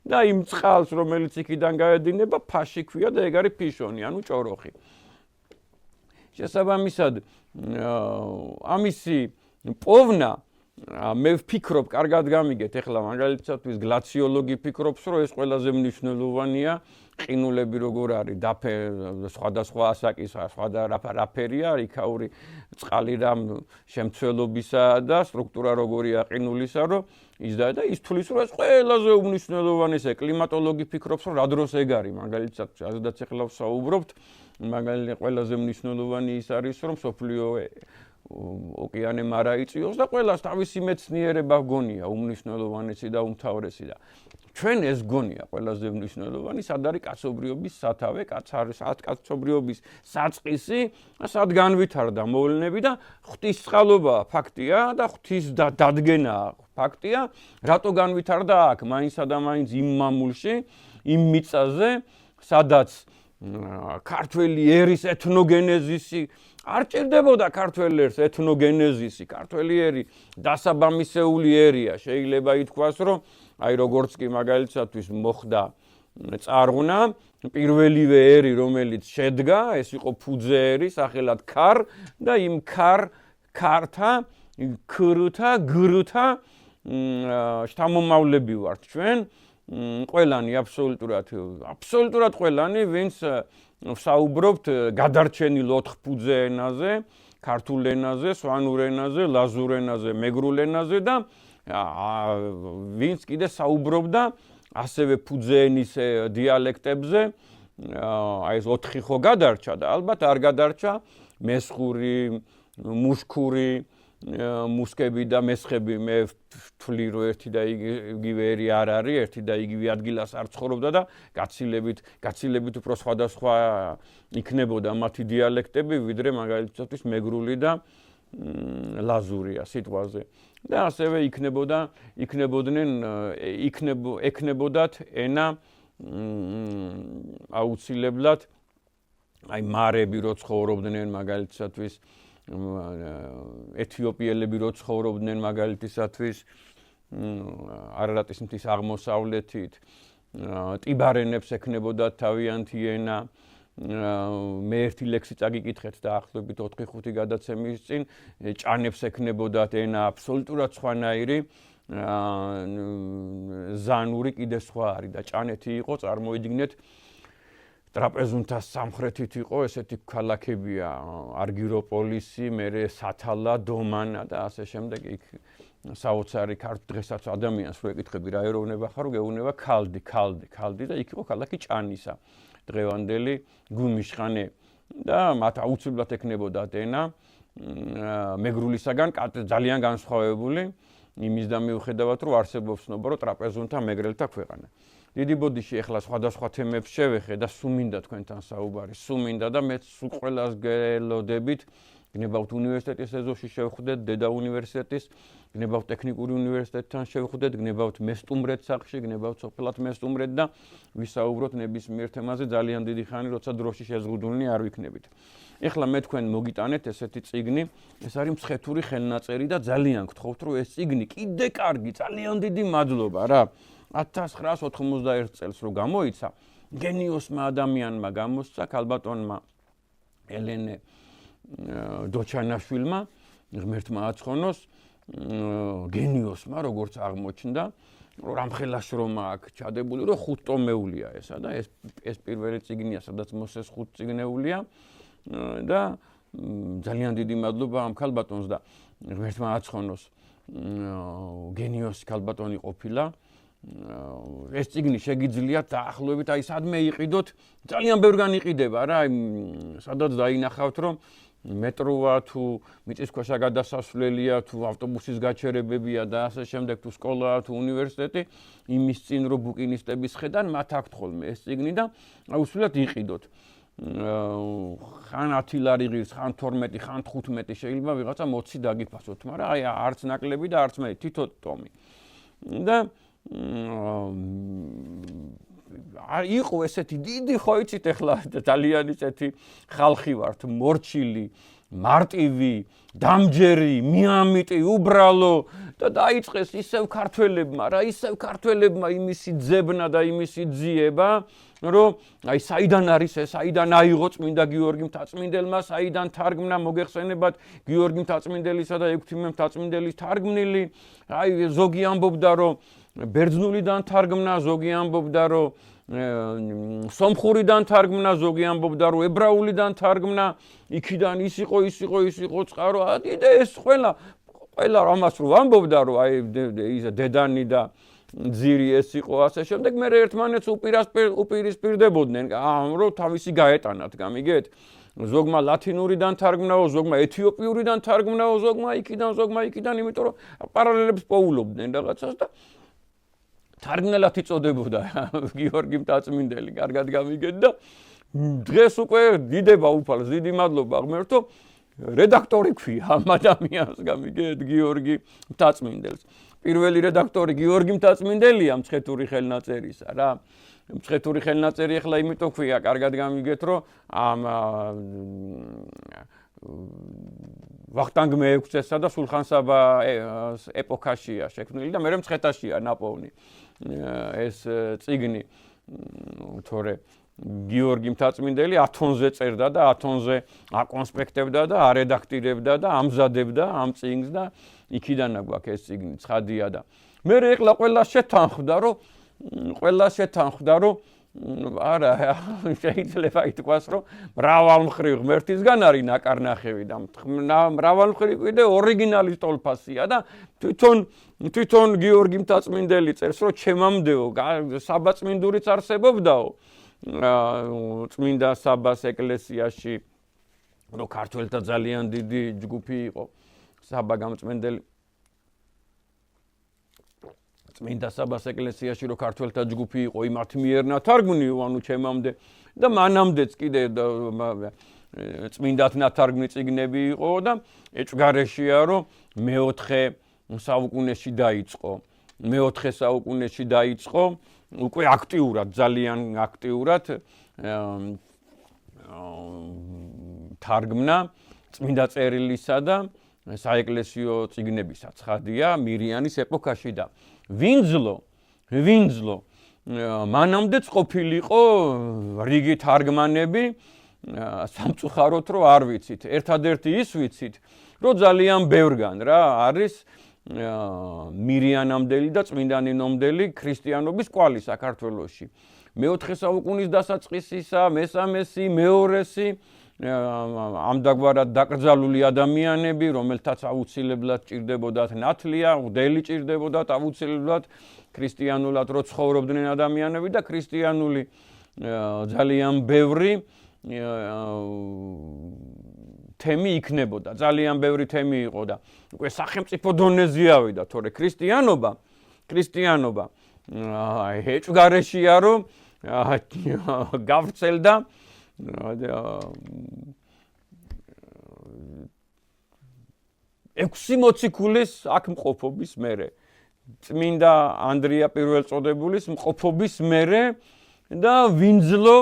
და იმ წყალს, რომელიც იქიდან გაედინება, ფაში ქვია და ეგ არის ფიშონი, ანუ ჭოროხი. შესაბამისად, ამისი პოვნა მე ვფიქრობ, კარგად გამიგეთ, ეხლა მაგალითად გლაციოლოგი ფიქრობს, რომ ეს ყველაზე მნიშვნელოვანია, ყინულები როგორ არის, სხვადასხვა ასაკის, სხვადასხვა რაფერია, იქაური წყალი რამ შემცველობისა და სტრუქტურა როგორია ყინულისა, რომ იზრდება და ის თulis რომ ეს ყველაზე უმნიშვნელოვანესია, კლიმატოლოგი ფიქრობს, რომ რა დროს ეგ არის, მაგალითად, ასედაც ეხლა ვსაუბრობთ, მაგალითად ყველაზე მნიშვნელოვანი ის არის, რომ სოფლიო ოკეანე მარა იწიოს და ყველას თავისი მეცნიერება გონია, უმნიშვნელოვანესი და უმთავრესი და ჩვენ ეს გონია ყველაზე მნიშვნელოვანი, სად არის კაცობრიობის სათავე, კაცობრიობის საწყისი, სად განვითარდა მოვლენები და ღვთისწყალობა ფაქტია და ღვთის დადგენა ფაქტია, რატო განვითარდა აქ მაინცსა და მაინც იმ მამულში, იმ მიწაზე, სადაც ქართველი ერის ეთნოგენეზისი არ ჭირდებოდა ქართველ ერს ეთნოგენეზისი, ქართველი ერი დასაბამისეული ერია, შეიძლება ითქვას, რომ აი როგორც კი მაგალითად მოხდა წარღვნა, პირველივე ერი, რომელიც შედგა, ეს იყო ფუძე ერი, სახელად ქარ და იმ ქართა, ქრთა, გრთა შთამომავლები ვართ ჩვენ, ყველანი აბსოლუტურად ყველანი, ვინც ვსაუბრობთ გადარჩენილ 4 ფუძე ენაზე, ქართულ ენაზე, სვანურ ენაზე, ლაზურ ენაზე, მეგრულ ენაზე და ვინც კიდე საუბრობდა ასევე ფუძე ენის დიალექტებზე, აი ეს 4 ხო გადარჩა და ალბათ არ გადარჩა მესხური, მუშქური, მუსკები და მესხები, მე ვთვლი რომ ერთი და იგივე ერი არ არის, ერთი და იგივე ადგილას არ ცხოვრობდა და გაცილებით უფრო სხვადასხვა იქნებოდა მათი დიალექტები, ვიდრე მაგალითად მეგრული და ლაზურია სიტყვაზე. და ასევე იქნებოდათ ენა აუცილებლად აი მარები რო ცხოვრობდნენ მაგალითად ეთიოპიელები რო ცხოვრობდნენ მაგალითისათვის არარატის მთის აღმოსავლეთით ტიბარენებს ექნებოდათ თავიანთი ენა მე ერთი ლექსი წაგიკითხეთ დაახლოებით 4-5 გადაცემის წინ ჭანებს ექნებოდათ ენა აბსოლუტურად სხვანაირი ზანური კიდე სხვა არის და ჭანეთი იყო წარმოიდგინეთ ტრაპეზუნთას სამხრეთით იყო ესეთი ქალაქებია არგიროპოლისი, მერე სათალა, დომანა და ასე შემდეგ იქ საოცარი დღესაც ადამიანს რო ეკითხები რა ეროვნება ხარო გეუბნება ქალდი და იქ იყო ქალაქი ჭანისა დღევანდელი გუმიშხანე და მათ აუცილებლად ექნებოდათ ენა მეგრულისაგან ძალიან განსხვავებული იმის და მიუხედავად რომ არსებობს ცნობა რომ ტრაპეზუნთა მეგრელთა ქვეყანა დიდი ბოდიში ახლა სხვადასხვა თემებს შევეხე და სულ მინდა თქვენთან საუბარი სულ მინდა და მე სულ ყველას გელოდებით გნებავთ უნივერსიტეტის ეზოში შევხვდეთ დედა უნივერსიტეტის გნებავთ ტექნიკური უნივერსიტეტთან შევხვდეთ გნებავთ მესტუმრეთ სახლში გნებავთ სოფლად მესტუმრეთ და ვისაუბროთ ნებისმიერ თემაზე ძალიან დიდი ხანი როცა დროში შეზღუდულნი არ ვიქნებით ეხლა მე თქვენ მოგიტანეთ ესეთი წიგნი ეს არის მცხეთური ხელნაწერი და ძალიან გთხოვთ რომ ეს წიგნი კიდე კარგი ძალიან დიდი მადლობა რა 1991 წელს რო გამოიცა გენიოსმა ადამიანმა გამოსცა ქალბატონმა ელენე დოჩანაშვილმა ღმერთმა აცხონოს გენიოსმა როგორც აღმოჩნდა რომ რამხელა შრომა აქვს ჩადებული რომ 5 ტომეულია ესა და ეს პირველი წიგნია სადაც მოსეს 5 წიგნეულია და ძალიან დიდი მადლობა ამ ქალბატონს და ღმერთმა აცხონოს გენიოსი ქალბატონი ყოფილა ეს წიგნი შეგიძლიათ დაახლოებით აი სადმე იყიდოთ ძალიან ბევრგან იყიდება რა სადაც დაინახავთ რომ მეტროა თუ მიწისქვეშა გადასასვლელია თუ ავტობუსის გაჩერებებია და ასე შემდეგ თუ სკოლაა თუ უნივერსიტეტი იმის წინ რომ ბუკინისტების ხედან მათ აქვთ ხოლმე ეს წიგნი და აუცილებლად იყიდოთ ხან 10 ლარი ღირს ხან 12 ხან 15 შეიძლება ვიღაცა 20 დაგიფასოთ მაგრამ აი არც ნაკლები და არც მე თითო ტომი და იყო ესეთი დიდი ხო იცით ახლა ძალიან ისეთი ხალხი ვართ მორჩილი მარტივი დამჯერი მიამიტი უბრალო და დაიწყეს ისევ ქართველებმა იმისი ძებნა და იმისი ძიება რომ აი საიდან არის ეს საიდან აიღო წმინდა გიორგი მთაწმინდელმა საიდან თარგმნა მოგეხსენებათ გიორგი მთაწმინდელისა და ექვთიმე მთაწმინდელის თარგმნილი აი ზოგი ამბობდა რომ ბერძნულიდან თარგმნა ზოგი ამბობდა რომ სომხურიდან თარგმნა ზოგი ამბობდა რომ ებრაულიდან თარგმნა იქიდან ის იყო წყარო და ეს ყველა ამას რო ამბობდა რომ აი ის დედანი და ძირი ეს იყო ასე შემდეგ მე ერთმანეთს უპირისპირდებოდნენ რომ თავისი გაეტანათ გამიგეთ ზოგმა ლათინურიდან თარგმნაო ზოგმა ეთიოპიურიდან თარგმნაო ზოგმა იქიდან იმიტომ რომ პარალელებს პოულობდნენ რაღაცას და თარგმნელად იწოდებოდა გიორგი მთაწმინდელი კარგად გამიგეთ და დღეს უკვე დიდება უფალს დიდი მადლობა ღმერთო რედაქტორი ქვია ამ ადამიანს გამიგეთ გიორგი მთაწმინდელს პირველი რედაქტორი გიორგი მთაწმინდელია მცხეთური ხელნაწერისა რა მცხეთური ხელნაწერი ახლა იმიტომ ქვია კარგად გამიგეთ რომ ამ ვახტანგ მეექვსესა და სულხან-საბა ეპოქაშია შექმნილი და მე მცხეთაშია ნაპოვნი ეს წიგნი თორე გიორგი მთაწმინდელი 10 თონზე წერდა და 10 თონზე აკონსპექტებდა და არედაქტირებდა და ამზადებდა ამ წიგნს და იქიდან აგვაქვს ეს წიგნი ცხადია და მე ეხლა ყველა შეთანხმდა რომ არა შეიძლება ითქვას რომ მრავალმხრივ ღმერთისგან არის ნაკარნახევი და მრავალმხრივ კიდე ორიგინალი ტოლფასია და თვითონ გიორგი მთაწმინდელი წერს რომ ჩემამდეო საბაწმინდურიც არსებობდაო წმინდა საბას ეკლესიაში რომ ქართველთა ძალიან დიდი ჯგუფი იყო საბა გამწმენდელი წმინდა საბას ეკლესიაში რომ ქართველთა ჯგუფი იყო იმათ მიერნა თარგმნიო ანუ ჩემამდე და მანამდეც კიდე წმინდათ ნათარგმნი წიგნები იყო და ეჭვგარეშია რომ მეოთხე საუკუნეში დაიწყო უკვე აქტიურად ძალიან აქტიურად თარგმნა წმინდა წერილისა და საეკლესიო წიგნებისა ცხადია მირიანის ეპოქაში და ვინძლო მანამდეც ყოფილიყო რიგი თარგმანები სამწუხაროდ რომ არ ვიცით. ერთადერთი ის ვიცით, რომ ძალიან ბევრგან რა არის მირიანამდელი და წმინდანინომდელი ქრისტიანობის კვალი საქართველოში. მე-4 საუკუნის დასაწყისისა, მე-3-ესი, მე-2-ესი ამდაგვარად დაკრძალული ადამიანები, რომელთაც აუცილებლად ჭირდებოდათ ნათლია, ღვდელი ჭირდებოდათ აუცილებლად ქრისტიანულად რო ცხოვრობდნენ ადამიანები და ქრისტიანული ძალიან ბევრი თემი იქნებოდა. ძალიან ბევრი თემი იყო და უკვე სახელმწიფო დონეზე ავიდა, თორე ქრისტიანობა ეჭვგარეშია რომ გავრცელდა 6 მოციქულის აქ მყოფობის მერე. წმინდა ანდრია პირველწოდებულის მყოფობის მერე და ვინძლო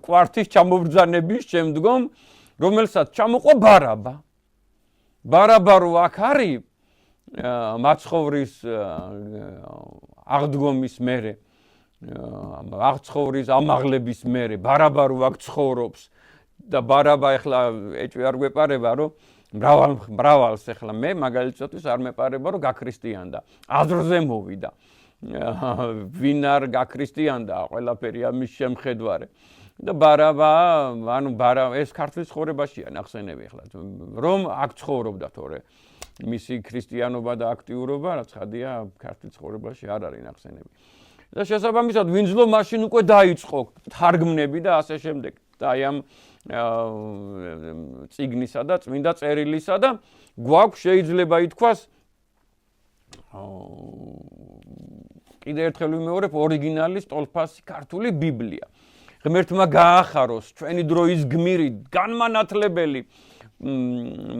კვართის ჩამობრძანების შემდგომ, რომელსაც ჩამოყვა ბარაბა. ბარაბა რო აქ არის მაცხოვრის აღდგომის მერე, აღცხოვრის ამაღლების მერე, ბარაბა რო აქ ცხოვრობს და ბარაბა ახლა ეჭვი არ გვეპარება რომ მრავალს ახლა მე მაგალითად არ მეპარება რომ გაქრისტიანდა, აზრზე მოვიდა. ვინ არ გაქრისტიანდა ყველაფერი ამის შემხედვარე და ბარაბა ეს ქართლის ცხოვრებაშია ნახსენები ახლა რომ აქ ცხოვრობდა თორე მისი ქრისტიანობა და აქტიურობა რაც ხადია ქართლის ცხოვრებაში არ არის ნახსენები და შესაბამისად ვინძლო მაშინ უკვე დაიწყო თარგმნები და ასე შემდეგ და აი ამ წიგნისა და წმინდა წერილისა და გვაქვს შეიძლება ითქვას კიდე ერთხელ ვიმეორებ ორიგინალის ტოლფასი ქართული ბიბლია. ღმერთმა გაახაროს ჩვენი დროის გმირი, განმანათლებელი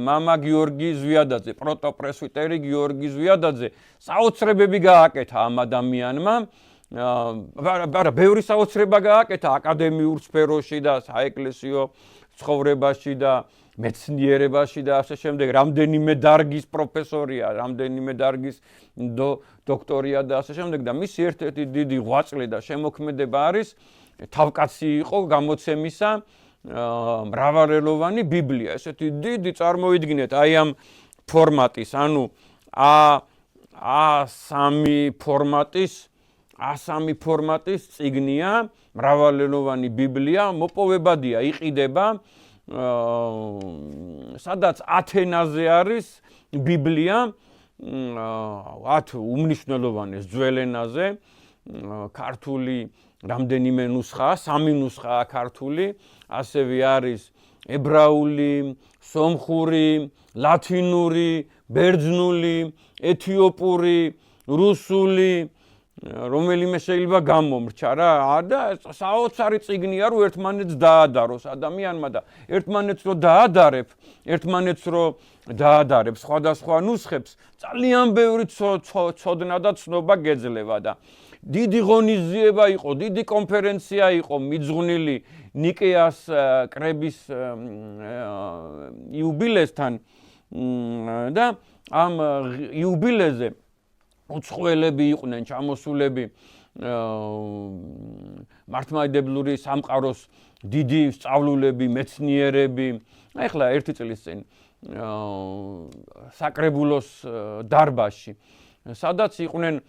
მამა გიორგი ზვიადაძე, პროტოპრესვიტერი გიორგი ზვიადაძე საოცრებები გააკეთა ამ ადამიანმა. არა, ბევრი საოცრება გააკეთა აკადემიურ სფეროში და საეკლესიო ცხოვრებაში და მეცნიერებაში და ასე შემდეგ, რამდენიმე დარგის პროფესორია, რამდენიმე დარგის დოქტორია და ასე შემდეგ და მისი ერთ-ერთი დიდი ღვაწლი და შემოქმედება არის თავკაცი იყო გამოცემისა მრავალრელოვანი ბიბლია. ესეთი დიდი წარმოიდგინეთ აი ამ ფორმატის, ანუ A3 ფორმატის წიგნია, მრავალრელოვანი ბიბლია, მოპოვებადია, იყიდება სადაც ათენაზე არის ბიბლია 10 უმნიშვნელოვანეს ძველ ენაზე ქართული რამდენიმე ნუსხაა 3 ნუსხაა ქართული ასევე არის ებრაული სომხური ლათინური ბერძნული ეთიოპური რუსული რომელიმე შეიძლება გამომრჩა რა და საოცარი წიგნია რომ ერთმანეთს დაადაროს ადამიანმა და ერთმანეთს რო დაადარებს სხვადასხვა ნუსხებს ძალიან ბევრი ცოდნა და ცნობა გეძლევა და დიდი ღონისძიება იყო, დიდი კონფერენცია იყო მიძღვნილი ნიკეას კრების იუბილესთან და ამ იუბილეზე უცხოელები იყვნენ ჩამოსულები მართლმადიდებლური სამყაროს დიდი სწავლულები, მეცნიერები. ახლა ერთი წლის წინ საკრებულოს დარბაზში, სადაც იყვნენ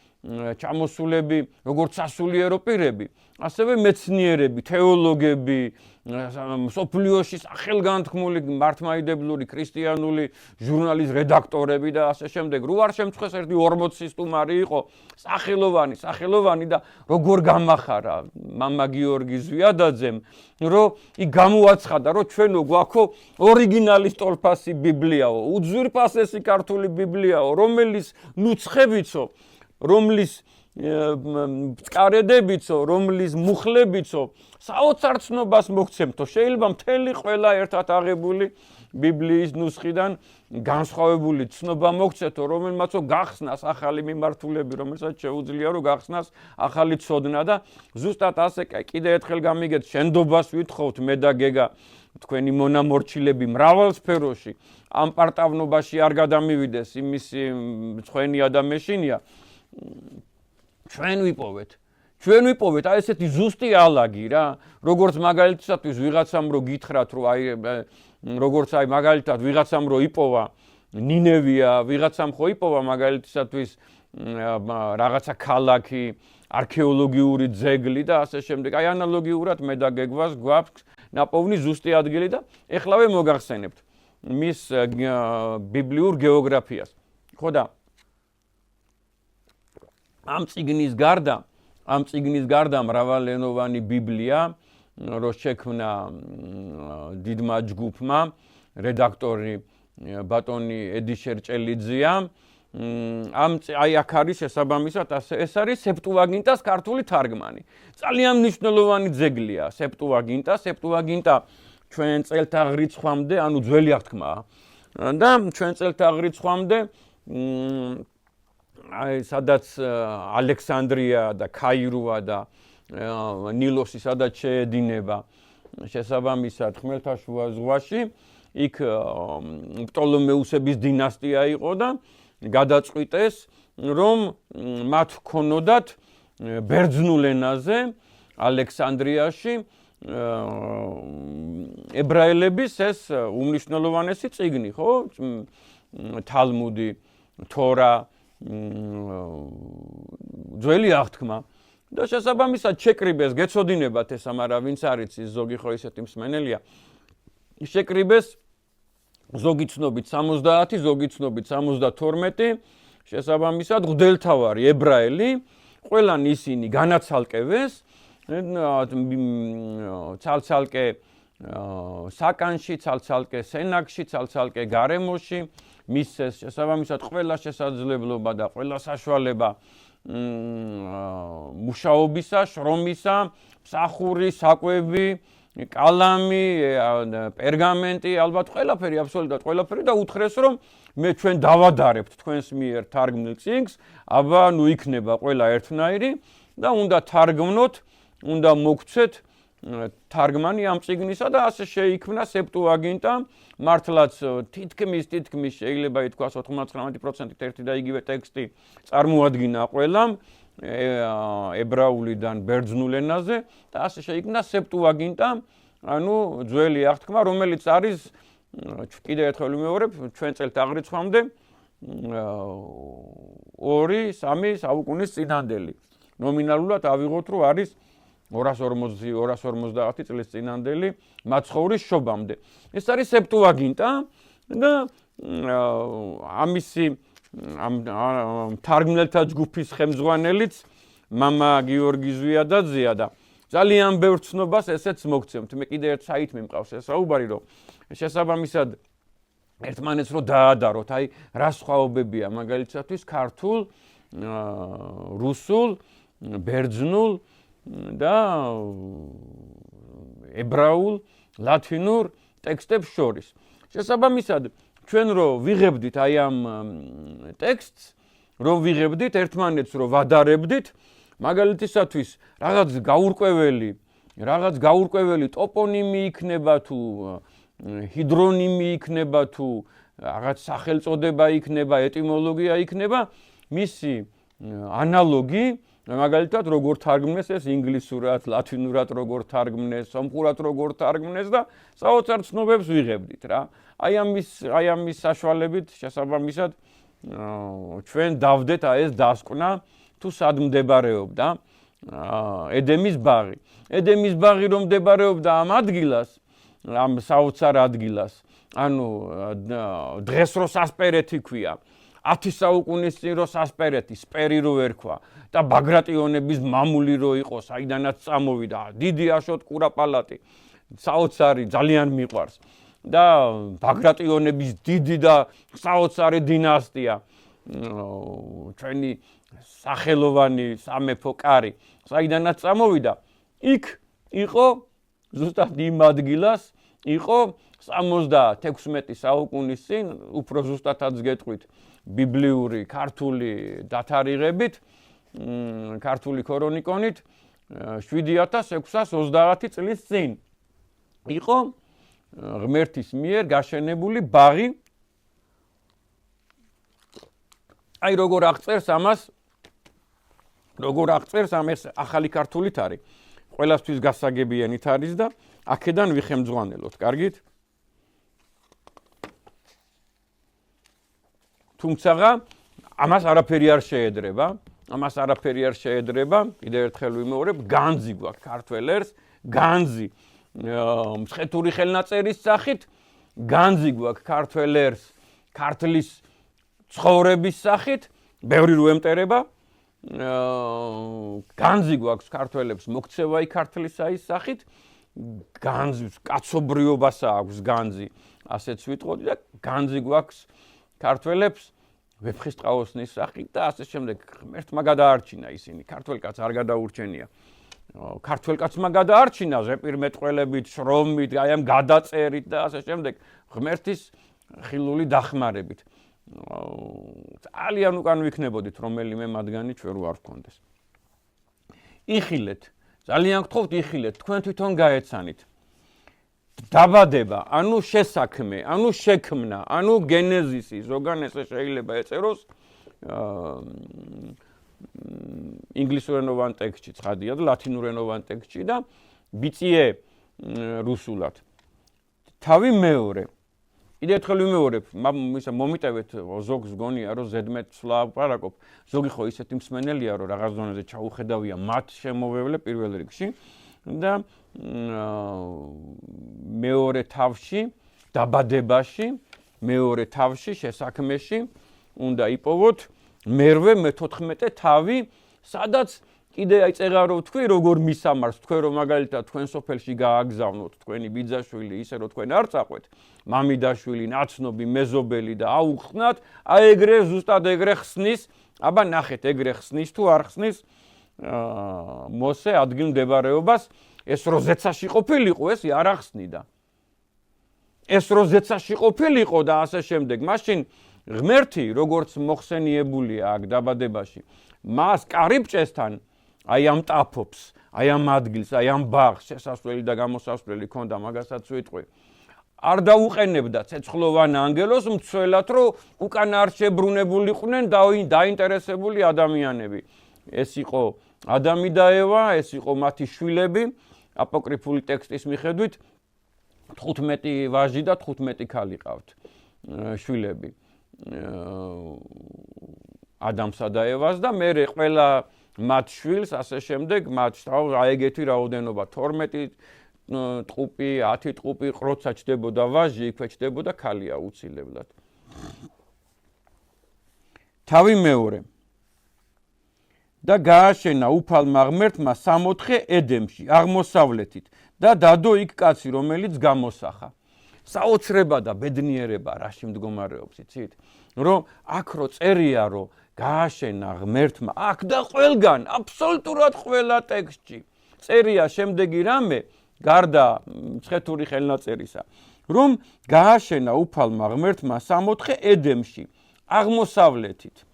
ჩამოსულები როგორც სასულიერო პირები, ასევე მეცნიერები, თეოლოგები, მსოფლიოში სახელგანთქმული მართლმადიდებლური ქრისტიანული ჟურნალის რედაქტორები და ასე შემდეგ. რო არ შემწხვეს ერთი 40 სტუმარი იყო, სახელოვანი და როგორ გამახარა მამა გიორგი ზვიადაძემ, რომ იქ გამოაცხადა, რომ ჩვენო გვაქვს ორიგინალის ტოლფასი ბიბლიაო, უძვირფასესი ქართული ბიბლიაო, რომელიც ნუცხებიცო, რომლის წყარედებიცო, რომლის მუხლებიცო საოცარ ცნობას მოგცემთო. შეიძლება მთელი ყველა ერთად აღებული ბიბლიის ნუსხიდან განსხვავებული ცნობა მოგცეთო, რომელმაც გახსნას ახალი მიმართულები, რომელსაც შეუძლია რომ გახსნას ახალი ცოდნა და ზუსტად ასე კიდე ერთხელ გამიგეთ შენდობას ვითხოვთ მე და გეგა თქვენი მონამორჩილები მრავალ სფეროში ამ პარტავნობაში არ გადამივიდეს იმისი მწვენია და მეშინია ჩვენ ვიპოვეთ აი ესეთი ზუსტი ალაგი რა, როგორც მაგალითისათვის ვიღაცამ რო გითხრათ, რომ აი როგორც აი მაგალითად ვიღაცამ რო იპოვა ნინევია, ვიღაცამ ხო იპოვა მაგალითისათვის რაღაცა ქალაქი, არქეოლოგიური ძეგლი და ასე შემდეგ. აი ანალოგიურად მე და გეგვას გვაქვს ნაპოვნი ზუსტი ადგილი და ეხლავე მოგახსენებთ მის ბიბლიურ გეოგრაფიას. ხო და ამ წიგნის გარდა მრავალენოვანი ბიბლია, რო შექმნა დიდმა ჯგუფმა, რედაქტორი ბატონი ედი შერჭელიძეა, აი აქ არის შესაბამისად ეს არის სეპტუაგინტას ქართული თარგმანი. ძალიან მნიშვნელოვანი ძეგლია სეპტუაგინტა ჩვენ წელთაღრიცხვამდე, ანუ ძველი აღთქმაა. და ჩვენ წელთაღრიცხვამდე აი სადაც ალექსანდრია და ქაიროა და ნილოსი სადაც შეედინება შესაბამისად ხმელთაშუა ზღვაში, იქ პტოლომეუსების დინასტია იყო და გადაწყვიტეს, რომ მათ ჰქონოდათ ბერძნულ ენაზე ალექსანდრიაში ებრაელების ეს უმნიშვნელოვანესი წიგნი, ხო? თალმუდი, თორა, ძველი აღთქმა და შესაბამისად შეკრიბეს, გეცოდინებათ ეს ამარა ვინც არის ის ზოგი ხო ისეთი მსმენელია. შეკრიბეს ზოგი ცნობით 70, ზოგი ცნობით 72, შესაბამისად მღვდელთავარი ებრაელი, ყველან ისინი განაცალკევეს, ცალცალკე საკანში, ცალცალკე სენაკში, ცალცალკე გარემოში, მისცეს შესაბამისად ყველა შესაძლებლობა და ყველა საშუალება მუშაობისა, შრომისა, მსახური, საკვები, კალამი, პერგამენტი, ალბათ ყველაფერი, აბსოლუტურად ყველაფერი და უთხრეს, რომ მე ჩვენ დავადარებთ თქვენს მიერ თარგმნილ წიგნს, აბა ნუ იქნება ყველა ერთნაირი და უნდა თარგმნოთ, უნდა მოგცეთ თარგმანი ამ წიგნისა და ასე შეიქმნა სეპტუაგინტა, მართლაც თითქმის შეიძლება ითქვას 99%-ით ერთი და იგივე ტექსტი წარმოადგინა ყველამ ებრაულიდან ბერძნულ ენაზე და ასე შეიქმნა სეპტუაგინტა, ანუ ძველი აღთქმა, რომელიც არის კიდევ ერთხელ ვიმეორებ, ჩვენ წელთაღრიცხვამდე 2-3 საუკუნის წინანდელი. ნომინალურად ავიღოთ, რომ არის 250 წლის წინანდელი მაცხოვრის შობამდე. ეს არის სეპტუაგინტა და ამისი თარგმნელთა ჯგუფის ხელმძღვანელიც მამა გიორგი ზვიადაძეა და ძალიან ბევრ ცნობას ესეც მოგცემთ. მე კიდე ერთ საიტ მიმყავს ეს საუბარი, რომ შესაბამისად ერთმანეთს რო დაადაროთ, აი რა სხვაობებია მაგალითად ქართულ, რუსულ, ბერძნულ და ებრაულ, ლათინურ ტექსტებს შორის. შესაბამისად ჩვენ რო ვიღებდით აი ამ ტექსტს, რო ვიღებდით ერთმანეთს რო ვადარებდით, მაგალითისათვის რაღაც გაურკვეველი ტოპონიმი იქნება თუ ჰიდრონიმი იქნება თუ რაღაც სახელწოდება იქნება, ეტიმოლოგია იქნება, მისი ანალოგი მაგალითად როგორ თარგმნეს ეს ინგლისურად, ლათინურად როგორ თარგმნეს, სომხურად როგორ თარგმნეს და საოცარ ცნობებს ვიღებდით რა. აი ამის საშუალებით შესაბამისად ჩვენ დავდეთ ეს დასკვნა თუ სად მდებარეობდა ედემის ბაღი. ედემის ბაღი რომ მდებარეობდა ამ ადგილას, ამ საოცარ ადგილას, ანუ დღეს რო სასპერეთი ქვია, 10 საუკუნის წინ რო სასპერეთი, სპერი რო ერქვა და ბაგრატიონების მამული რო იყო, საიდანაც წამოვიდა, დიდი აშოტ კურაპალატი, საოცარი, ძალიან მიყვარს და ბაგრატიონების დიდი და საოცარი დინასტია, ჩვენი სახელოვანი სამეფო კარი, საიდანაც წამოვიდა, იქ იყო ზუსტად იმ ადგილას იყო 76 საუკუნის წინ, უფრო ზუსტადაც გეტყვით, ბიბლიური ქართული დათარიღებით, ქართული ქრონიკონით 7630 წლის წინ იყო ღმერთის მიერ გაშენებული ბაღი. აი როგორ აღწერს ამას როგორ აღწერს ამ ეს ახალი ქართულით არის. ყველასთვის გასაგებიანით არის და აქედან ვიხემძღვანელოთ, კარგით? თუმცა ამას არაფერი არ შეედრება, კიდევ ერთხელ ვიმეორებ, განძი გვაქვს ქართველებს, განძი მცხეთური ხელნაწერის სახით, განძი გვაქვს ქართველებს, ქართლის ცხოვრების სახით, ბევრი რო ემტერება, განძი გვაქვს ქართველებს მოქცევაი ქართლისაის სახით, განძი კაცობრიობასა აქვს განძი, ასეც ვიტყოდი და განძი გვაქვს ქართველებს ვეფხისტყაოსნის სახით და ასე შემდეგ. ღმერთმა გადაარჩინა ისინი, ქართველ კაცს არ გადაურჩენია. ქართველ კაცმა გადაარჩინა ზეპირმეტყველებით, შრომით, აი ამ გადაწერით და ასე შემდეგ, ღმერთის ხილული დახმარებით. ძალიან უკან ვიქნებოდით რომელიმე მათგანი ჩვენ რო არ ვქონდეს. იხილეთ, ძალიან გთხოვთ იხილეთ, თქვენ თვითონ გაეცანით. დაბადება, ანუ შესაქმე, ანუ შექმნა, ანუ გენეზისი, ზოგან ესე შეიძლება ეწეროს ინგლისურენოვან ტექსტში ცხადია და ლათინურენოვან ტექსტში და ბიწიე რუსულად. თავი მეორე. კიდევ ერთხელ ვიმეორებ, მომიტევეთ ზოგს გონია რომ ზედმეტს ვლაპარაკობ, ზოგი ხო ისეთი მსმენელია რომ რაღაც დონეზე ჩაუხედავია მათ შემოვევლე პირველ რიგში და მეორე თავში, დაბადებაში, მეორე თავში, შესაქმეში უნდა იპოვოთ მერვე მე-14 თავი, სადაც კიდე აი წეღარო თქვი, როგორ მისამარს თქვენ რომ მაგალითად თქვენ სოფელში გააგზავნოთ თქვენი ბიძაშვილი, ისე რომ თქვენ არ წაყვეთ, მამიდაშვილი, ნაცნობი, მეზობელი და აუხსნათ, აი ეგრე ზუსტად ეგრე ხსნის, აბა ნახეთ, ეგრე ხსნის თუ არ ხსნის მოსე ადგილმდებარეობას, ეს რო ზეცაში ყოფილიყო, ეს არ ახსნიდა. ეს რო ზეცაში ყოფილიყო და ასე შემდეგ, მაშინ ღმერთი, როგორც მოხსენიებულია აქ დაბადებაში, მას კარიბჭესთან აი ამ ტაფობს, აი ამ ადგილს, აი ამ ბაღს, შესასვლელი და გამოსასვლელი ქონდა, მაგასაც ვიტყვი. არ დაუყენებდა ცეცხლოვან ანგელოს მცველად, რომ უკან არ შებრუნებულიყვნენ დაინტერესებული ადამიანები. ეს იყო ადამი და ევა, ეს იყო მათი შვილები, აპოკრიფული ტექსტის მიხედვით 15 ვაჟი და 15 ქალი ყავთ შვილები. ადამსა და ევას და მე ყველა მათ შვილს ასე შემდეგ მათ აი ეგეთი რაოდენობა 12 ტყუპი 10 ტყუპი ყროცა ჩდებოდა ვაჟი იქვე ჩდებოდა ქალი აუცილებლად. თავი მეორე და გააშენა უფალმა ღმერთმა 64 ედემში აღმოსავლეთით და დადო იქ კაცი რომელიც გამოსახა. საოცრება და ბედნიერება რაში მდგომარეობს იცით? რომ აქ რო წერია რომ გააშენა ღმერთმა აქ და ყველგან აბსოლუტურად ყველა ტექსტში წერია შემდეგი რამე გარდა მცხეთური ხელნაწერისა რომ გააშენა უფალმა ღმერთმა 64 ედემში აღმოსავლეთით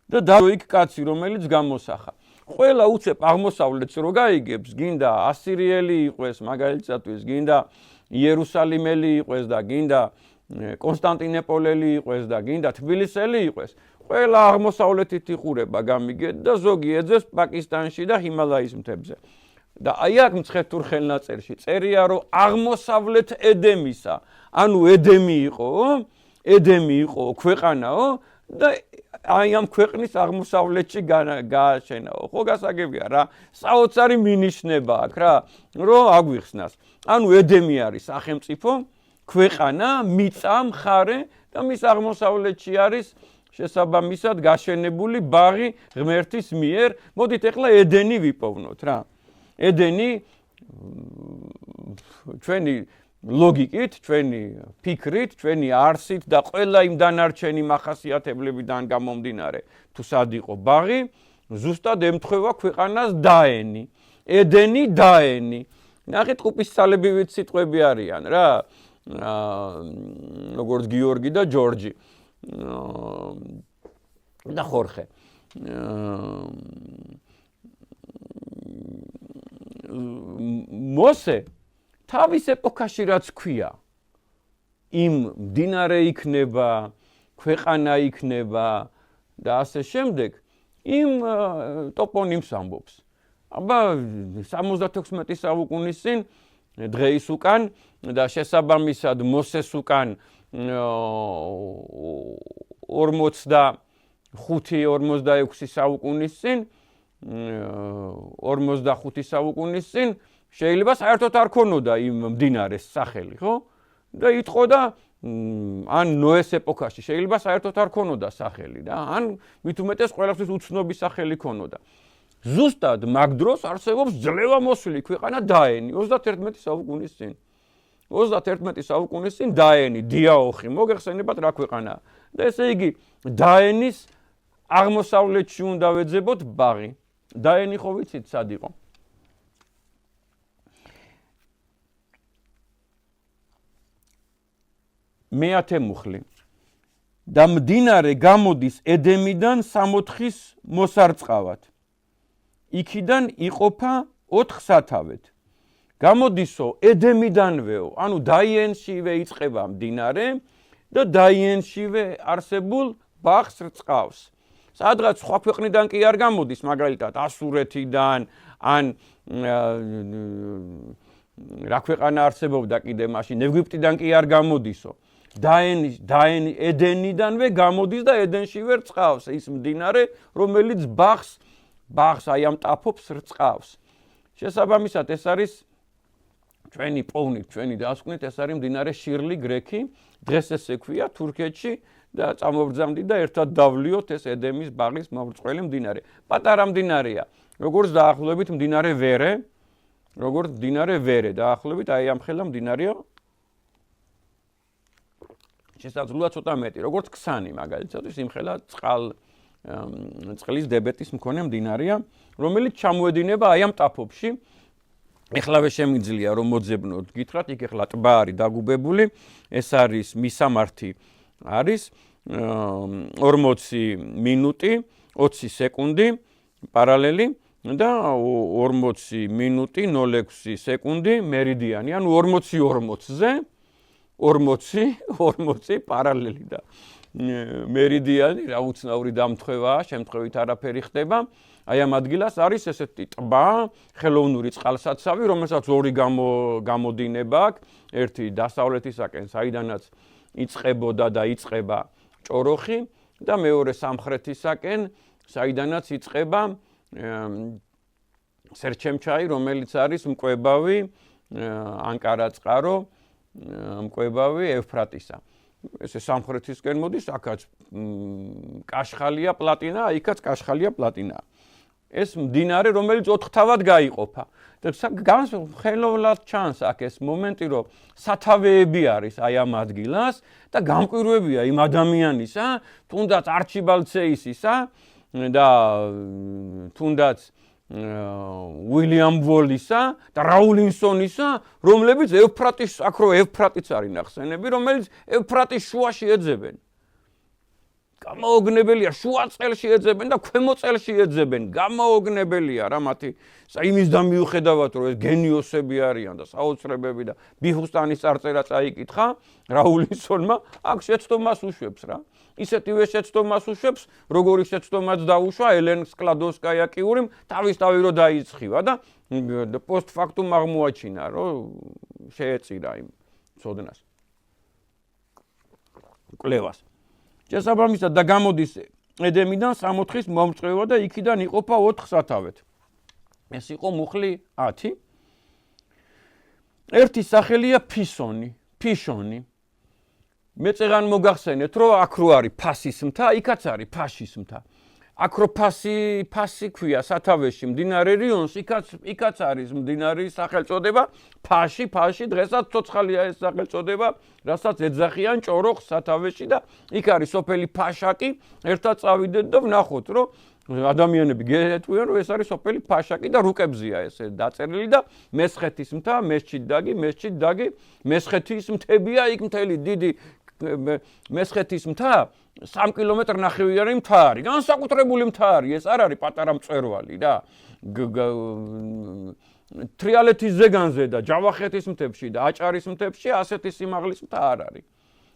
და დადო იქ კაცი რომელიც გამოსახა. ყველა უცებ აღმოსავლეთს რო გაიგებს, გინდა ასირიელი იყოს მაგალითად, გინდა იერუსალიმელი იყოს და გინდა კონსტანტინოპოლელი იყოს და გინდა თბილისელი იყოს, ყველა აღმოსავლეთით იყურება გამიგეთ და ზოგი ეძებს პაკისტანში და ჰიმალაის მთებზე. და აი აქ მცხეთურ ხელნაწერში წერია რომ აღმოსავლეთ ედემისა, ანუ ედემი იყო ქვეყანაო და აი ამ ქვეყნის აღმოსავლეთში გააშენაო. ხო გასაგებია რა, საოცარი მინიშნება აქ რა, რომ აგვიხსნას. ანუ ედემი არის სახელმწიფო, ქვეყანა, მიწა, მხარე და მის აღმოსავლეთში არის შესაბამისად გაშენებული ბაღი ღმერთის მიერ. მოდით ახლა ედენი ვიპოვნოთ რა. ედენი ჩვენი ლოგიკით, ჩვენი ფიქრით, ჩვენი არსით და ყველა იმ დანარჩენი მახასიათებლებიდან გამომდინარე, თუ სად იყო ბაღი, ზუსტად ემთხვევა ქვეყანას დაენი. ედენი დაენი. ნახეთ ყუპის სალებივით სიტყვები არიან რა. როგორც გიორგი და ჯორჯი. და ხორხე. მოსე თავის ეპოქაში რაც ქვია, იმ მდინარე იქნება, ქვეყანა იქნება და ასე შემდეგ, იმ ტოპონიმს ამბობს. აბა 76 საუკუნის წინ დღეის უკან და შესაბამისად მოსეს უკან 45-46 საუკუნის წინ 45 საუკუნის წინ შეიძლება საერთოდ არ ქონოდა იმ მდინარეს სახელი, ხო? და იტყოდა ან ნოეს ეპოქაში შეიძლება საერთოდ არ ქონოდა სახელი და ან მით უმეტეს ყველასთვის უცნობი სახელი ქონოდა. ზუსტად მაგ დროს არსებობს ძლევამოსილი ქვეყანა დაენი 31 საუკუნის წინ. 31 საუკუნის წინ დაენი, დიაოხი, მოგეხსენებათ რა ქვეყანაა. და ესე იგი დაენის აღმოსავლეთში უნდა ვეძებოთ ბაღი. დაენი ხო ვიცით სად იყო? მეათე მუხლი. და მდინარე გამოდის ედემიდან სამოთხის მოსარწყავად. იქიდან იყოფა 4 სათავედ. გამოდისო ედემიდანვეო, ანუ დაიენშივე იწყება მდინარე და დაიენშივე არსებულ ბაღს რწყავს. სადღაც სხვა ქვეყნიდან კი არ გამოდის, მაგალითად ასურეთიდან, ან რა ქვეყანა არსებობდა კიდე მაშინ, ეგვიპტიდან კი არ გამოდისო. დაენი ედენიდანვე გამოდის და ედენშივე რწყავს ის მდინარე, რომელიც ბაღს აი ამ ტაფობს რწყავს. შესაბამისად ეს არის ჩვენი პოვნით, ჩვენი დასკვნით ეს არის მდინარე შირლი გრექი, დღეს ეს ექვია თურქეთში და წამოვბრძანდი და ერთად დავლიოთ ეს ედემის ბაღის მომრწყველი მდინარე. პატარა მდინარეა, როგორც დაახლოებით მდინარე ვერე, დაახლოებით აი ამ ხელა მდინარეა. შესაძლოა ცოტა მეტი, როგორც ქსანი მაგალითად, იმ ხელა წყლის დებეტის მქონე მდინარეა, რომელიც ჩამოედინება აი ამ ტაფობში. ეხლავე შემიძლია რომ მოძებნოთ, გითხრათ, იქ ეხლა ტბა არის დაგუბებული, ეს არის მისამართი არის 40 მინუტი 20 სეკუნდი პარალელი და 40 მინუტი 06 სეკუნდი მერიდიანი, ანუ 40-40-ზე 40 პარალელი და მერიდიანი, რა უცნაური დამთხევაა, შემთხვევით არაფერი ხდება. აი ამ ადგილას არის ესეთი ტბა, ხელოვნური წყალსაცავი, რომელსაც ორი გამოდინება აქვს, ერთი დასავლეთისაკენ, საიდანაც იწყებოდა და იწყება ჭოროხი და მეორე სამხრეთისაკენ, საიდანაც იწყება სერჩემჩაი, რომელიც არის მკვებავი ანკარა-წყარო, მკვებავი ევფრატისა. ესე სამხრეთისკენ მოდის, აქაც კაშხალია პლატინა, იქაც კაშხალია პლატინა. ეს მდინარე, რომელიც 4 თავად გაიყოფა. და ხელოვნურად ჩანს აქ ეს მომენტი, რომ სათავეები არის აი ამ ადგილას და გამკვირვებია იმ ადამიანისა, თუნდაც არჩიბალდ სეისისა და თუნდაც უილიამ ვოლისა და რაულინსონისა, რომლებიც ევფრატის, აქ რო ევფრატიც არის ნახსენები, რომელიც ევფრატის შუაში ეძებენ. გამოუგნებელია, შუა წელში ეძებენ და ქვემო წელში ეძებენ. გამოუგნებელია რა მათი იმის და მიუხედავად რომ ეს გენიოსები არიან და საოცრებები და ბიჰუსტანის წარწერა წაიკითხა, რაულინსონმა აქ შეცდომას უშვებს რა. ისეთივე შეცდომას უშვებს, როგორი შეცდომაც დაუშვა ელენ სკლადოვსკაია-კიურიმ, თავისთავად რო დაიცხივა და პოსტფაქტუმ აღმოაჩინა, რომ შეეწირა იმ ცოდნას. კვლევას. შესაბამისად და გამოდის ედემიდან სამოთხის მომრწყევა და იქიდან იყოფა 4 სათავედ. ეს იყო მუხლი 10. ერთი სახელია ფიშონი. მეწეღან მოგახსენეთ, რომ აქ რო არის ფასის მთა, იქაც არის ფაშის მთა. აქ რო ფასი ქვია სათავეში მდინარე რიონს, იქაც არის მდინარის სახელწოდება ფაში, დღესაც ცოცხალია ეს სახელწოდება, რასაც ეძახიან ჭოროხს სათავეში და იქ არის სოფელი ფაშაკი, ერთად წავიდეთ და ვნახოთ, რომ ადამიანები გეტყვიან, რომ ეს არის სოფელი ფაშაკი და რუკებზია ეს დაწერილი და მესხეთის მთა, მესჩით დაგი, მესხეთის მთებია იქ მთელი დიდი მესხეთის მთა 3 კილომეტრ-ნახევარი მთა არის. განსაკუთრებული მთა არის, ეს არ არის პატარა მწვერვალი რა. თრიალეთის ზეგანზე და ჯავახეთის მთებში და აჭარის მთებში ასეთი სიმაღლის მთა არ არის.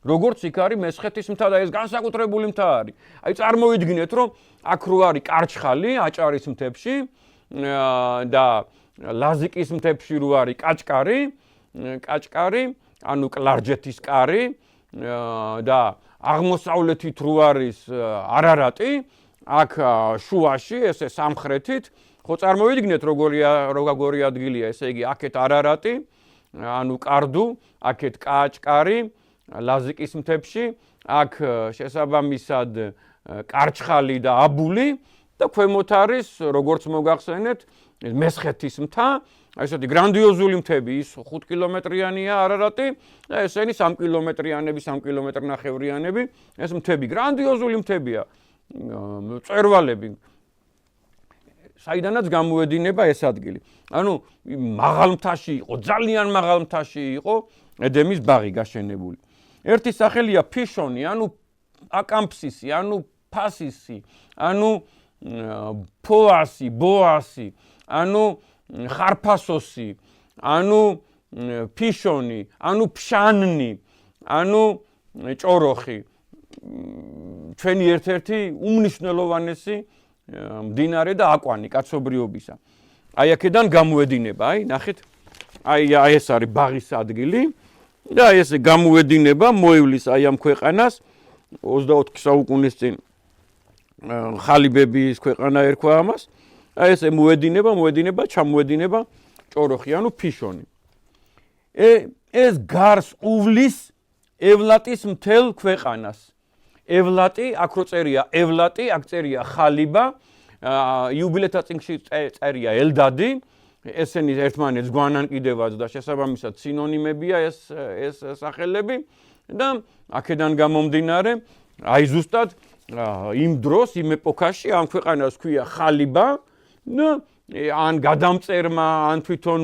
როგორც იქ არის მესხეთის მთა და ეს განსაკუთრებული მთა არის. აი წარმოვიდგინეთ, რომ აქ რო არის კარჩხალი აჭარის მთებში და ლაზიკის მთებში რო არის კაჭკარი, ანუ კლარჯეთის კარი და აღმოსავლეთით რო არის არარატი, აქ შუაში, ესე სამხრეთით, ხო წარმოვიდგინეთ როგორი ადგილია, ესე იგი აქეთ არარატი, ანუ კარდუ, აქეთ კაჭკარი, ლაზიკის მთებში, აქ შესაბამისად კარჩხალი და აბული და ქვემოთ არის, როგორც მოგახსენეთ, მესხეთის მთა, ესეთი გრანდიოზული მთები, ის 5 კილომეტრიანია არარატი და ესენი 3 კილომეტრიანები, 3 კილომეტრნახევრიანები, ეს მთები გრანდიოზული მთებია, მწვერვალები. საიდანაც გამოედინება ეს ადგილი. ანუ მაღალ მთაში იყო, ძალიან მაღალ მთაში იყო ედემის ბაღი გაშენებული. ერთი სახელია ფიშონი, ანუ აკამფსისი, ანუ ფასისი, ანუ ფოასი, ბოასი, ანუ ხარფასოსი, ანუ ფიშონი, ანუ ფშანნი, ანუ ჭოროხი. ჩვენი ერთ-ერთი უმნიშვნელოვანესი მდინარე და აკვანი კაცობრიობისა. აი აქედან გამოედინება, აი ნახეთ, აი ეს არის ბაღის ადგილი და აი ესე გამოედინება, მოივლის აი ამ ქვეყანას 24 საუკუნის წინ ხალიბების ქვეყანა ერქვა ამას. აი ესე მოედინება, ჩამოედინება ჭოროხი, ანუ ფიშონი. ეს გარს უვლის ევლატის მთელ ქვეყანას. ევლატი, აქ რო წერია ევლატი, აქ წერია ხალიბა, იუბილეთა წიგნში წერია ელდადი, ესენი ერთმანეთს გვანანკიდევად და შესაბამისად სინონიმებია ეს სახელები და აქედან გამომდინარე, აი ზუსტად იმ დროს, იმ ეპოქაში ამ ქვეყანას ქვია ხალიბა და ან გადამწერმა, ან თვითონ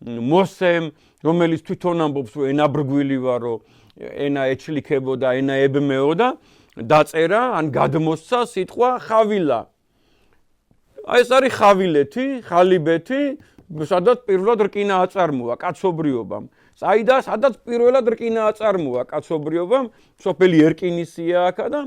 მოსემ, რომელიც თვითონ ამბობს, რომ ენაბრგვილი ვარო, ენა ეჩლიქებოდა, ენა ებმეოდა, დაწერა, ან გადმოსცა სიტყვა ხავილა. აი ეს არის ხავილეთი, ხალიბეთი, სადაც პირველად რკინა აწარმოა კაცობრიობამ. სადაც პირველად რკინა აწარმოა კაცობრიობამ, სოფელი ერკინისია აქა და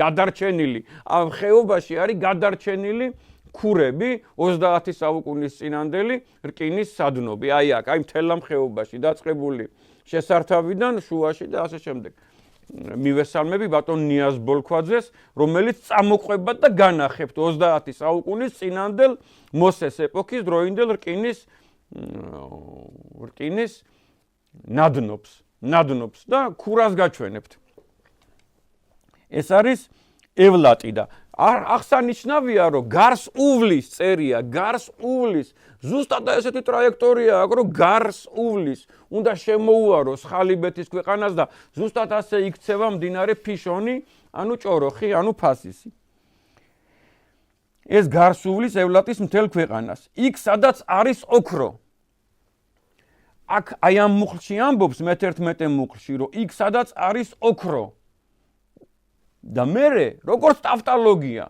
გადარჩენილი, ამ ხეობაში არის გადარჩენილი ქურები 30 საუკუნის წინანდელი რკინის სადნობი. აი აქ, აი მთელ ამ ხეობაში დაწყებული შესართავიდან შუაში და ასე შემდეგ. მივესალმები ბატონ ნიაზ ბოლქვაძეს, რომელიც წამოყვებად და განახებთ 30 საუკუნის წინანდელ მოსეს ეპოქის დროინდელ რკინის ნადნობს და ქურას გაჩვენებთ. ეს არის ევლატი და აღსანიშნავია, რომ გარს უვლის წერია, გარს უვლის. ზუსტად ესეთი ტრაექტორია აქვს, რომ გარს უვლის. უნდა შემოუაროს ხალიბეთის ქვეყანას და ზუსტად ასე იქცევა მდინარე ფიშონი, ანუ ჭოროხი, ანუ ფასისი. ეს გარს უვლის ევლატის მთელ ქვეყანას. იქ სადაც არის ოქრო. აქ აი ამ მუხლში ამბობს მე-11 მუხლში, რომ იქ სადაც არის ოქრო. და მე როგორც ტავტოლოგია,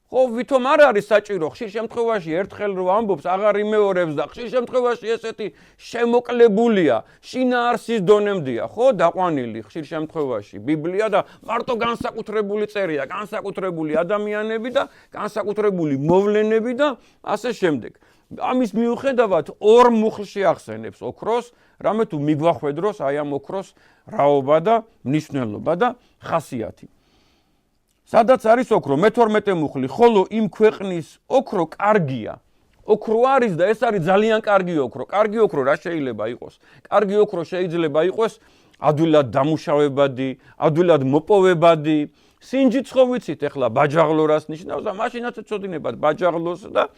ხო ვითომ არ არის საჭირო ხშირ შემთხვევაში ერთხელ რო ამბობს აღარ იმეორებს და ხშირ შემთხვევაში ესეთი შემოკლებულია, შინაარსის დონემდეა, ხო, დაყვანილი ხშირ შემთხვევაში ბიბლია და მარტო განსაკუთრებული წერია, განსაკუთრებული ადამიანები და განსაკუთრებული მოვლენები და ასე შემდეგ. ამის მიუხედავად ორ მუხლში ახსენებს ოქროს, რამე თუ მიგვახვედროს აი ამ ოქროს რაობა და მნიშვნელობა და ხასიათი. სადაც არის ოქრო, მე-12 მუხლი, ხოლო იმ ქვეყნის ოქრო კარგია. ოქრო არის და ეს არის ძალიან კარგი ოქრო. კარგი ოქრო რა შეიძლება იყოს? კარგი ოქრო შეიძლება იყოს ადვილად დამუშავებადი, ადვილად მოპოვებადი. სინჯიც ხო ვიცით ახლა ბაჯაღლორას ნიშნავს და მაშინაც ეცოდინებათ ბაჯაღლოს და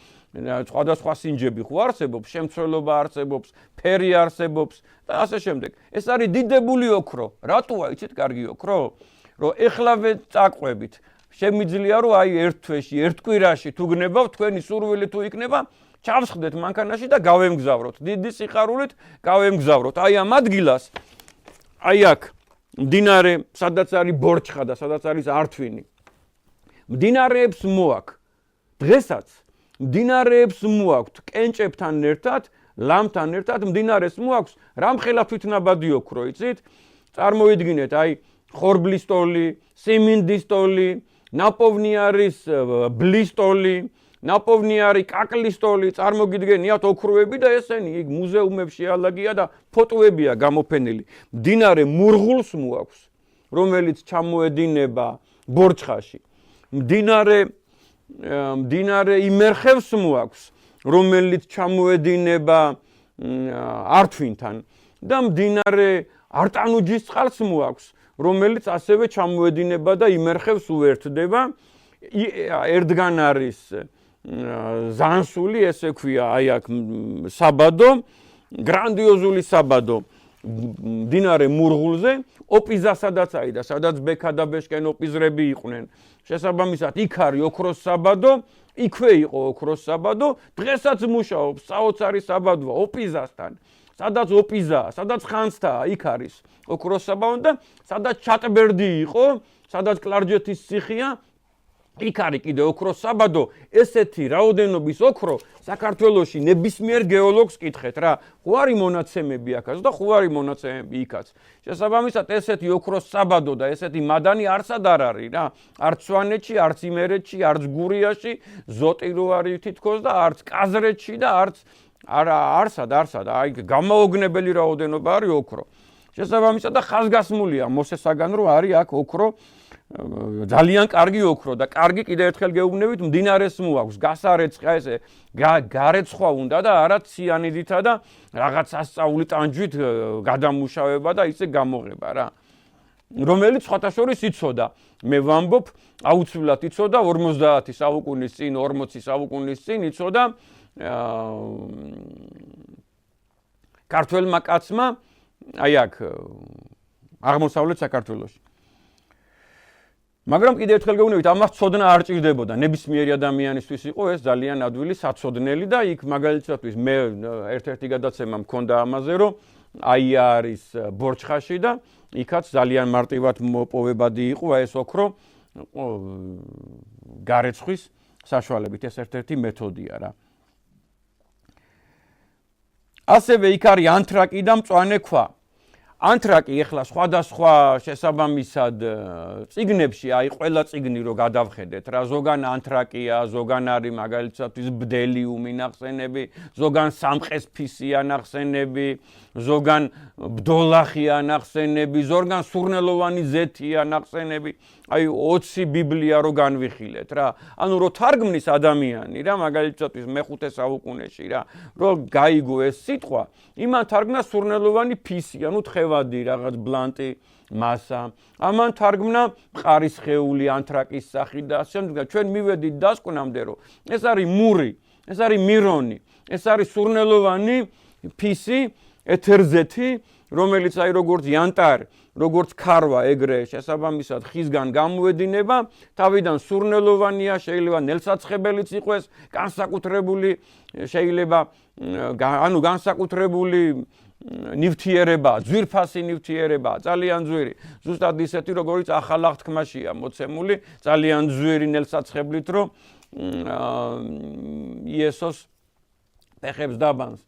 სხვადასხვა სინჯები ხო არსებობს, შემცველობა არსებობს, ფერი არსებობს და ასე შემდეგ. ეს არის დიდებული ოქრო. რატოა იცით კარგი ოქრო? რომ ეხლავე წაყვებით. შემიძლია რომ აი ერთ თვეში, ერთ კვირაში თუ გნებავთ, თქვენი სურვილი თუ იქნება, ჩავსხდეთ მანქანაში და გავემგზავროთ. დიდი სიხარულით გავემგზავროთ. აი ამ ადგილას, აი აქ მდინარე, სადაც არის ბორჩხა და სადაც არის ართვინი. მდინარეებს მოაქვს. დღესაც მდინარეებს მოაქვთ კენჭებთან ერთად ლამთან ერთად მდინარეს მოაქვს რამხელა თვითნაბადი ოქრო, იცით? წარმოიდგინეთ, აი ხორბლის ტოლი, სიმინდის ტოლი, ნაპოვნიარის ბლის ტოლი, ნაპოვნიარი კაკლის ტოლი, წარმოგიდგენიათ ოქროები და ესენი იქ მუზეუმებში ალაგია და ფოტოებია გამოფენილი. მდინარე მურღულს მოაქვს, რომელიც ჩამოედინება ბორჩხაში. მდინარე იმერხევს მოაქვს, რომელიც ჩამოედინება ართვინთან და მდინარე არტანუჯის წყალს მოაქვს, რომელიც ასევე ჩამოედინება და იმერხევს უერთდება. ერთგან არის ზანსული, ესე ქვია, აი აქ საბადო, გრანდიოზული საბადო მდინარე მურღულზე, ოპიზა სადაც აიდა, სადაც ბექა და ბეშკენ ოპიზრები იყვნენ. შესაბამისად, იქ არის ოქროს საბადო, იქვე იყო ოქროს საბადო, დღესაც მუშაობს საოცარი საბადოა ოპიზასთან. სადაც ოპიზაა, სადაც ხანძთაა, იქ არის ოქროს საბადო და სადაც ჩატბერდი იყო, სადაც კლარჯეთის ციხეა, იქ არის კიდე ოქროს საბადო. ესეთი რაოდენობის ოქრო საქართველოში ნებისმიერ გეოლოგს კითხეთ რა, ხო არის მონაცემები აქაც და ხო არის მონაცემები იქაც. შესაბამისად, ესეთი ოქროს საბადო და ესეთი მადანი არცად არ არის რა, არც სვანეთში, არც იმერეთში, არც გურიაში, ზოტი რო არის თითქოს და არც კაზრეთში და არც არსად, აი გამაოგნებელი რაოდენობა არის ოქრო. შესაბამისად და ხაზგასმულია მოსესაგან რომ არის აქ ოქრო, ძალიან კარგი ოქრო და კარგი კიდე ერთხელ გეუბნებით მდინარეს მოაქვს, გასარეცხა ესე გარეცხვა უნდა და არა ციანიდითა და რაღაც სასწაული ტანჯვით გადამუშავება და ისე გამოღება რა. რომელიც სხვათა შორის იცოდა, მე ვამბობ, აუცილებლად იცოდა 50 საუკუნის წინ, 40 საუკუნის წინ იცოდა ქართველმა კაცმა აი აქ აღმოსავლეთ საქართველოში. მაგრამ კიდევ ერთხელ გეუბნებით, ამას ცოდნა არ ჭირდებოდა. ნებისმიერი ადამიანისთვის იყო ეს ძალიან ადვილი საცოდნელი და იქ მაგალითად მე ერთ-ერთი გადაცემა მქონდა ამაზე, რომ აი არის ბორჩხაში და იქაც ძალიან მარტივად მოპოვებადი იყო ეს ოქრო გარეცხვის საშუალებით. ეს ერთ-ერთი მეთოდია რა. ასევე იქ არის ანთრაკი და მწვანე ქვა. ანთრაკი ეხლა სხვადასხვა შესაბამისად წიგნებში, აი ყველა წიგნი რო გადავხედეთ რა, ზოგან ანთრაკია, ზოგან არის მაგალითად ბდელიუმი ნახსენები, ზოგან სამყესფისია ნახსენები, ზოგან ბდოლახია ნახსენები, ზოგან სურნელოვანი ზეთია ნახსენები. აი 20 ბიბლია რო განვიხილეთ რა. ანუ რო თარგმნის ადამიანი რა, მაგალითად მე-5 საუკუნეში რა, რო გაიგო ეს სიტყვა, იმან თარგმნა სურნელოვანი ფისი, ანუ თხევადი რაღაც ბლანტი მასა. ამან თარგმნა მყარის ხეული, ანთრაკის სახით და ასე შემდეგ. ჩვენ მივედით დასკვნამდე, რომ ეს არის მური, ეს არის მირონი, ეს არის სურნელოვანი ფისი, ეთერზეთი, რომელიც აი როგორც იანტარი, როგორც ქარვა ეგრე შესაბამისად ხისგან გამოედინება, თავიდან სურნელოვანია, შეიძლება ნელსაცხებელიც იყოს, განსაკუთრებული შეიძლება ანუ განსაკუთრებული ნივთიერება, ძვირფასი ნივთიერება, ძალიან ძვირი. ზუსტად ისეთი, როგორც ახალ აღთქმაშია მოცემული, ძალიან ძვირი ნელსაცხებლით, რომ იესოს ფეხებს დაბანს.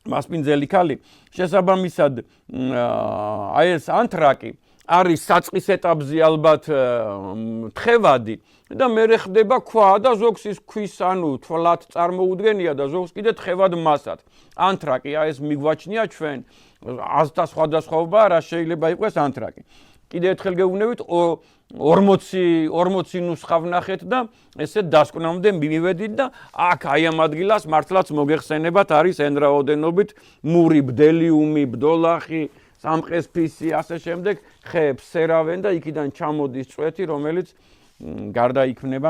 მასპინძელი ხალი შესაბამისად აი ეს ანთრაკი არის საწყის ეტაპზე ალბათ თხევადი და მე ხდება ქვა და ზოგს ის ქვის ანუ თვალად წარმოუდგენია და ზოგს კიდე თხევად მასად. ანთრაკი აი ეს მიგვაჩნია ჩვენ აზთა სხვადასხვაობა რა შეიძლება იყოს ანთრაკი. კიდე ერთხელ გეუბნებით 40 ნუსხა ვნახეთ და ესე დასკვნამდე მივედით და აქ აი ამ ადგილას მართლაც მოგეხსენებათ არის ენრაოდენობით მური, ბდელიუმი, ბდოლახი, სამყესფისი, ასე შემდეგ ხეებს სერავენ და იქიდან ჩამოდის წვეთი, რომელიც გარდაიქმნება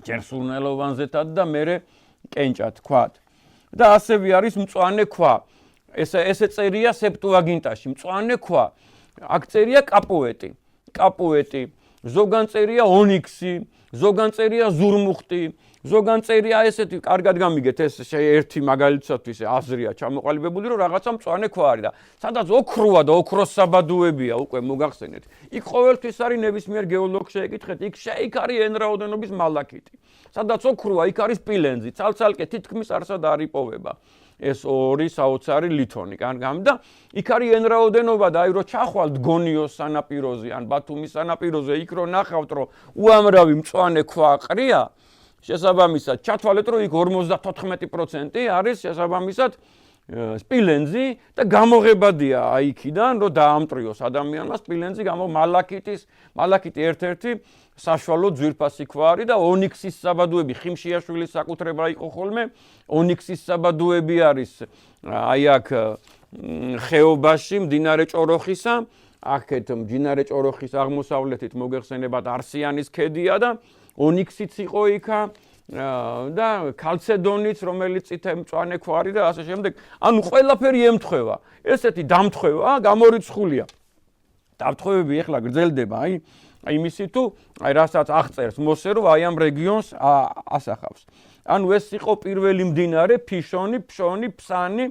ჯერ სურნელოვანზეთად და მერე კენჭად ქვად. და ასევე არის მწვანე ქვა. ესე წერია სეპტუაგინტაში, მწვანე ქვა. აქ წერია კაპოეტი, ზოგან წერია ონიქსი, ზოგან წერია ზურმუხტი, ზოგან წერია ესეთი კარგად გამიგეთ ეს ერთი მაგალითისთვის აზრია ჩამოყალიბებული რომ რაღაცა მწვანე ქვა არის და სადაც ოქროა და ოქროს საბადოებია უკვე მოგახსენეთ იქ ყოველთვის არის ნებისმიერ გეოლოგს შეეკითხეთ იქ არის n რაოდენობის მალაკიტი სადაც ოქროა იქ არის სპილენძი ცალცალკე თითქმის არსად არ იპოვება ეს 2 საოცარი ლითონი კანგამ და იქ არის n რაოდენობა და აი რო ჩახვალთ გონიოს სანაპიროზე ან ბათუმის სანაპიროზე იქ რო ნახავთ რომ უამრავი მწვანე ქვა ყრია შესაბამისად ჩათვალეთ რომ იქ 54% არის შესაბამისად სპილენძი და გამოღებადია აი იქიდან რომ დაამტრიოს ადამიანმა სპილენძი მალაკიტი ერთ-ერთი საშუალო ძვირფასი ქვა არის და ონიქსის საბადოები ხიმშიაშვილის საკუთრება იყო ხოლმე ონიქსის საბადოები არის აი აქ ხეობაში მდინარე ჭოროხისა აქეთ მდინარე ჭოროხის აღმოსავლეთით მოგეხსენებათ არსიანის ქედია და ონიქსიც იყო იქა და კალცედონიც რომელიც წითელ მწვანე ქვა არის და ასე შემდეგ ანუ ყველაფერი ემთხვევა ესეთი დამთხვევა გამორიცხულია დამთხვევები ეხლა გრძელდება აი იმისი თუ აი რასაც აღწერს მოსე რომ აი ამ რეგიონს ასახავს ანუ ეს იყო პირველი მდინარე ფიშონი ფშონი ფსანი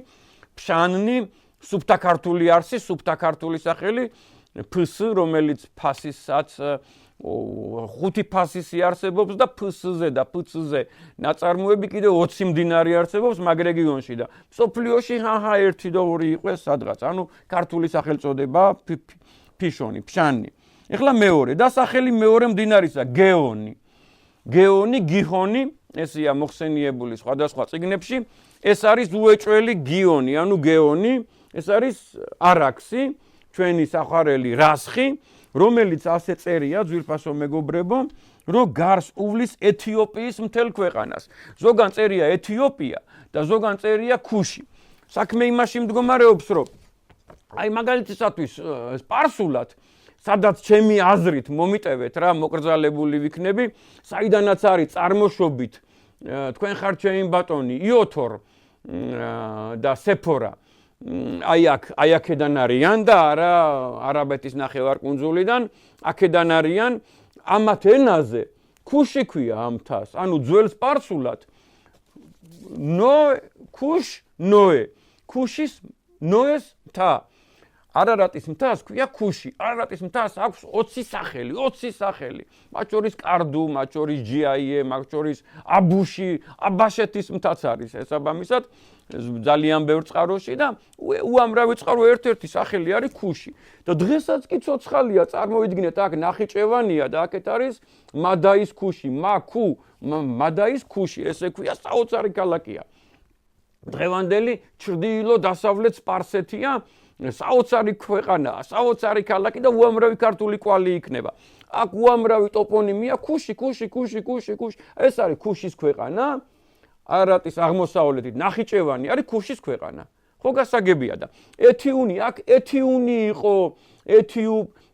ფშანნი სუბთაქართული არსი სუბთაქართული სახელი ფს რომელიც ფასისაც 5 ფასისი არსებობს და ფსზე და ფცზე ნაწარმოები კიდე 20 მდინარე არსებობს მაგ რეგიონში და სოფლიოში 1 და 2 იყოს სადღაც ანუ ქართული სახელწოდება ფიშონი ფშანი ეხლა მეორე და სახელი მეორე მდინარისა გეონი გიჰონი ესია მოხსენიებული სხვადასხვა წიგნებში ეს არის უეჭველი გიონი ანუ გეონი ეს არის არაქსი ჩვენი საყვარელი რასხი რომელიც ასე წერია ძვირფასო მეგობრებო რომ გარს უვლის ეთიოპიის მთელ ქვეყანას ზოგან წერია ეთიოპია და ზოგან წერია ქუში საქმე იმაში მდგომარეობს რომ აი მაგალითისათვის სპარსულად სადაც ჩემი აზრით მომიტევეთ რა მოკრძალებული ვიქნები საიდანაც არის წარმოშობით თქვენ ხართ ჩემი ბატონი იოთორ და სეფორა აი აქედან არიან და არა არაბეთის ნახევარკუნძულიდან აქედან არიან ამათ ენაზე ქუში ქვია ამ მთას ანუ ძველ სპარსულად ქუშის ნოეს მთა არარატის მთას ქვია ქუში არარატის მთას აქვს 20 სახელი მათ შორის კარდუ მათ შორის ჯიაიე მათ შორის აბუში აბაშეთის მთაც არის შესაბამისად ძალიან ბევრ წყაროში და უამრავი წყარო ერთ-ერთი სახელი არის ქუში და დღესაც კი ცოცხალია წარმოიდგინეთ აქ ნახიჭევანია და აქეთ არის მადაის ქუში მადაის ქუში ესე ქვია საოცარი ქალაქია დღევანდელი ჩრდილო დასავლეთ სპარსეთია საოცარი ქვეყანაა საოცარი ქალაქი და უამრავი ქართული კვალი იქნება აქ უამრავი ტოპონიმია ქუში ეს არის ქუშის ქვეყანა არატის აღმოსავლეთით ნახიჭევანი არის ქუშის ქვეყანა ხო გასაგებია და ეთიუნი აქ ეთიუნი იყო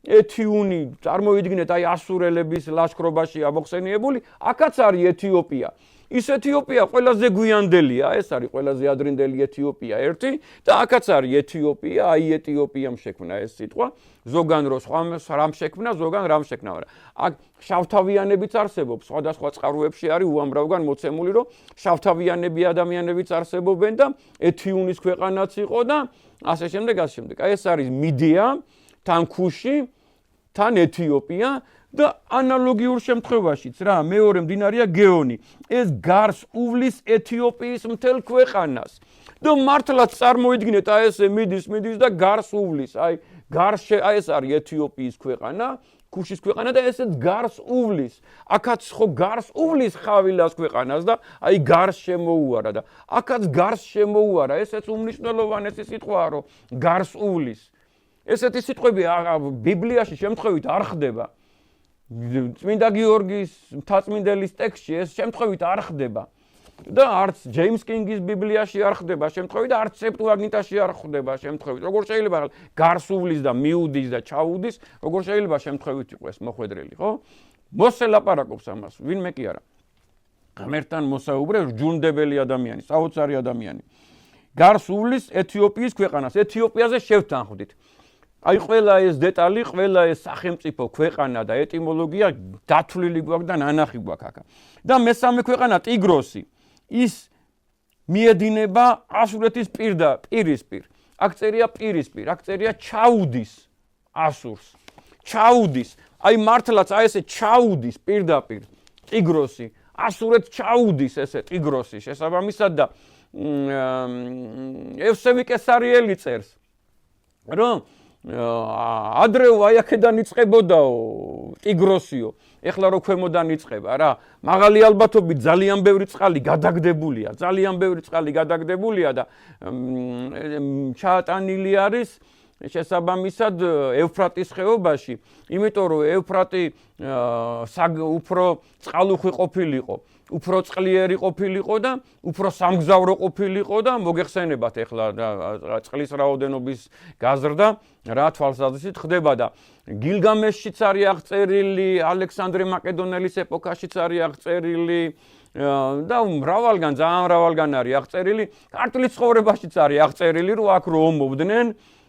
ეთიუნი წარმოიდგინეთ აი ასურელების ლაშქრობაშია მოხსენიებული აქაც არის ეთიოპია ის ეთიოპია ყველაზე გვიანდელია ეს არის ყველაზე ადრინდელი ეთიოპია ერთი და აქაც არის ეთიოპია აი ეთიოპიამ შექმნა ეს სიტყვა ზოგან რო სხვა რამ შექმნა ზოგან რამ შექმნა მაგრამ აქ შავთავიანებიც არსებობს სხვადასხვა წყაროებში არის უამრავგან მოცემული რომ შავთავიანები ადამიანებიც არსებობენ და ეთიუნის ქვეყანაც იყო და ასე შემდეგ აი ეს არის მიდია თან ქუში თან ეთიოპია და ანალოგიურ შემთხვევაშიც რა მეორე მდინარეა გეონი ეს გარს უვლის ეთიოპიის მთელ ქვეყანას და მართლაც წარმოიდგინეთ აი ესე მიდის და გარს უვლის აი ეს არის ეთიოპიის ქვეყანა ქუშის ქვეყანა და ესეც გარს უვლის აქაც ხო გარს უვლის ხავილას ქვეყანას და აი გარს შემოუარა და აქაც გარს შემოუარა ესეც უმნიშვნელოვანესი სიტყვაა რომ გარს უვლის ესეთი სიტყვები ბიბლიაში შემთხვევით არ ხდება წმინდა გიორგის მთაწმინდელის ტექსტში ეს შემთხვევით არ ხდება და არც ჯეიმს კინგის ბიბლიაში არ ხდება შემთხვევით და არც სეპტუაგინტაში არ ხდება შემთხვევით როგორ შეიძლება გარს უვლის და მიუდის და ჩაუდის როგორ შეიძლება შემთხვევით იყოს მოხვედრილი ხო მოსე ლაპარაკობს ამას ვინმე კი არა ღმერთთან მოსაუბრე რჯუნდებელი ადამიანი საოცარი ადამიანი გარს უვლის ეთიოპიის ქვეყანას ეთიოპიაზე შევთანხმდით აი ყველა ეს დეტალი, ყველა ეს სახელმწიფო ქვეყანა და ეტიმოლოგია დათვლილი გვაქვს და ნანახი გვაქვს აქ. და მესამე ქვეყანა ტიგროსი. ის მიედინება ასურეთის პირისპირ. აქ წერია პირისპირ, აქ წერია ჩაუდის ასურს. ჩაუდის. აი მართლაც აი ესე ჩაუდის პირდაპირ ტიგროსი. ასურეთ ჩაუდის ესე ტიგროსი შესაბამისად და ევსევი კესარიელი წერს რომ ადრეო აი აქედან იწყებოდაო ტიგროსიო ეხლა რო ქვემოდან იწყება რა მაღალი ალბათობით ძალიან ბევრი წყალი გადაგდებულია და ჩაატანილი არის შესაბამისად ევფრატის ხეობაში იმიტომ რომ ევფრატი უფრო წყალუხვი ყოფილიყო უფრო წყლიერი ყოფილიყო და უფრო სამგზავრო ყოფილიყო და მოგეხსენებათ ეხლა წყლის რაოდენობის გაზრდა რა თვალსაზრისით ხდება და გილგამეშშიც არის აღწერილი ალექსანდრე მაკედონელის ეპოქაშიც არის აღწერილი და ძალიან მრავალგან არის აღწერილი ქართლის ცხოვრებაშიც არის აღწერილი რომ აქ რომ ომობდნენ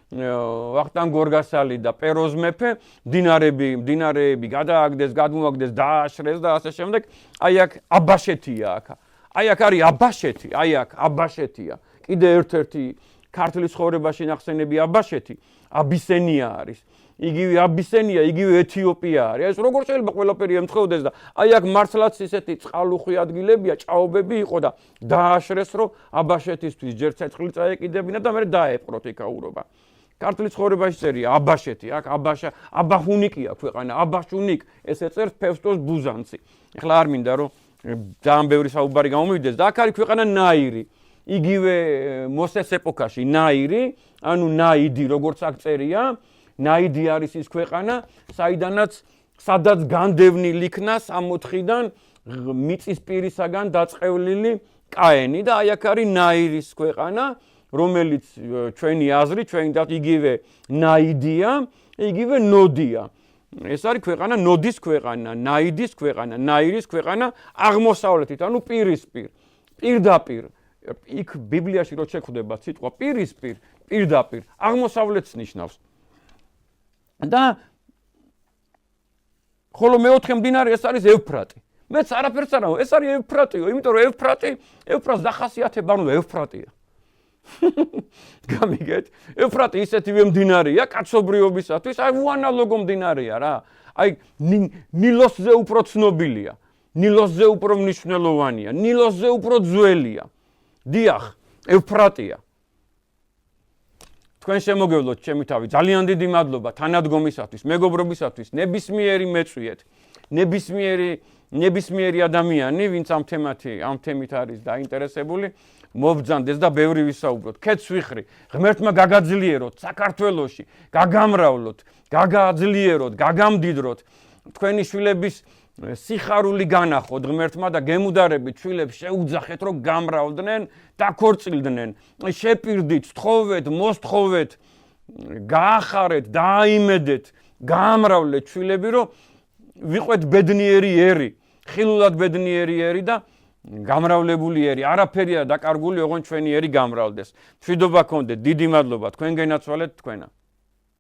ვახტანგ გორგასალი და პეროზ მეფე მდინარეები გადააგდეს, გადმოაგდეს, დააშრეს და ასე შემდეგ. აი აქ აბაშეთია აქ. აი აქ არის აბაშეთი, აი აქ აბაშეთია. კიდე ერთ-ერთი ქართლის ცხოვრებაში ნახსენები აბაშეთი, აბისენია არის. იგივე აბისენია, იგივე ეთიოპია არის. ეს როგორ შეიძლება ყველაფერი ემთხოვდეს და აი აქ მართლაც ისეთი წყალუხვი ადგილებია, ჭაობები იყო და დააშრეს რომ აბაშეთისთვის ჯერ ცეცხლი წაეკიდებინა და მერე დაეპყროთ იქაურობა. ქართლის ცხოვრებაში წერია აბაშეთი, აქ აბახუნიკია ქვეყანა, აბაშუნიკ, ეს ეწერს ფევსტოს ბუზანცი. ეხლა არ მინდა რომ ძალიან ბევრი საუბარი გამომივიდეს და აქ არის ქვეყანა ნაირი. იგივე მოსეს ეპოქაში ნაირი, ანუ ნაიდი როგორც აქ წერია, ნაიდი არის ის ქვეყანა, სადაც განდევნილ იქნა 64-დან მიწისპირისაგან დაწყევლილი კაენი და აი აქ არის ნაირის ქვეყანა, რომელიც ჩვენი აზრით, ჩვენი და იგივე ნაიდია, იგივე ნოდია. ეს არის ქვეყანა, ნოდის ქვეყანა, ნაიდის ქვეყანა, ნაირის ქვეყანა აღმოსავლეთით, ანუ პირდაპირ. იქ ბიბლიაში რო შეხვდება სიტყვა პირდაპირ, აღმოსავლეთს ნიშნავს. და ხოლო მეოთხე მდინარე ეს არის ევფრატი. მეც არაფერს არ ამბობ, ეს არის ევფრატიო, იმიტომ რომ ევფრატს დახასიათება, ანუ ევფრატია. გამიგეთ? ევფრატი ისეთივე მდინარეა კაცობრიობისათვის, აი უანალოგო მდინარეა რა. აი ნილოსზე უფრო ცნობილია, ნილოსზე უფრო მნიშვნელოვანია, ნილოსზე უფრო ძველია. დიახ, ევფრატია. თქვენ შემოგევლოთ ჩემი თავი, ძალიან დიდი მადლობა თანადგომისათვის, მეგობრობისათვის, ნებისმიერი მეწვიეთ, ნებისმიერი ადამიანი, ვინც ამ თემით არის დაინტერესებული, მობრძანდეს და ბევრი ვისაუბროთ. ქეთს ვიხრი, ღმერთმა გაგაძლიეროთ საქართველოში, გაგამრავლოთ, გაგაძლიეროთ, გაგამდიდროთ. თქვენი შვილების სიხარული განახოთ ღმერთმა და გემუდარებით შვილებს შეუძახეთ რომ გამრავლდნენ, დაქორწილდნენ, შეპირდით, სთხოვეთ, მოსთხოვეთ, გაახარეთ, დააიმედეთ, გაამრავლეთ შვილები რომ ვიყვეთ ბედნიერი ერი, ხილულად ბედნიერი ერი და გამრავლებული ერი, არაფერია დაკარგული, ოღონდ ჩვენი ერი გამრავლდეს. მშვიდობა გქონდეთ, დიდი მადლობა, თქვენ გენაცვალეთ თქვენა.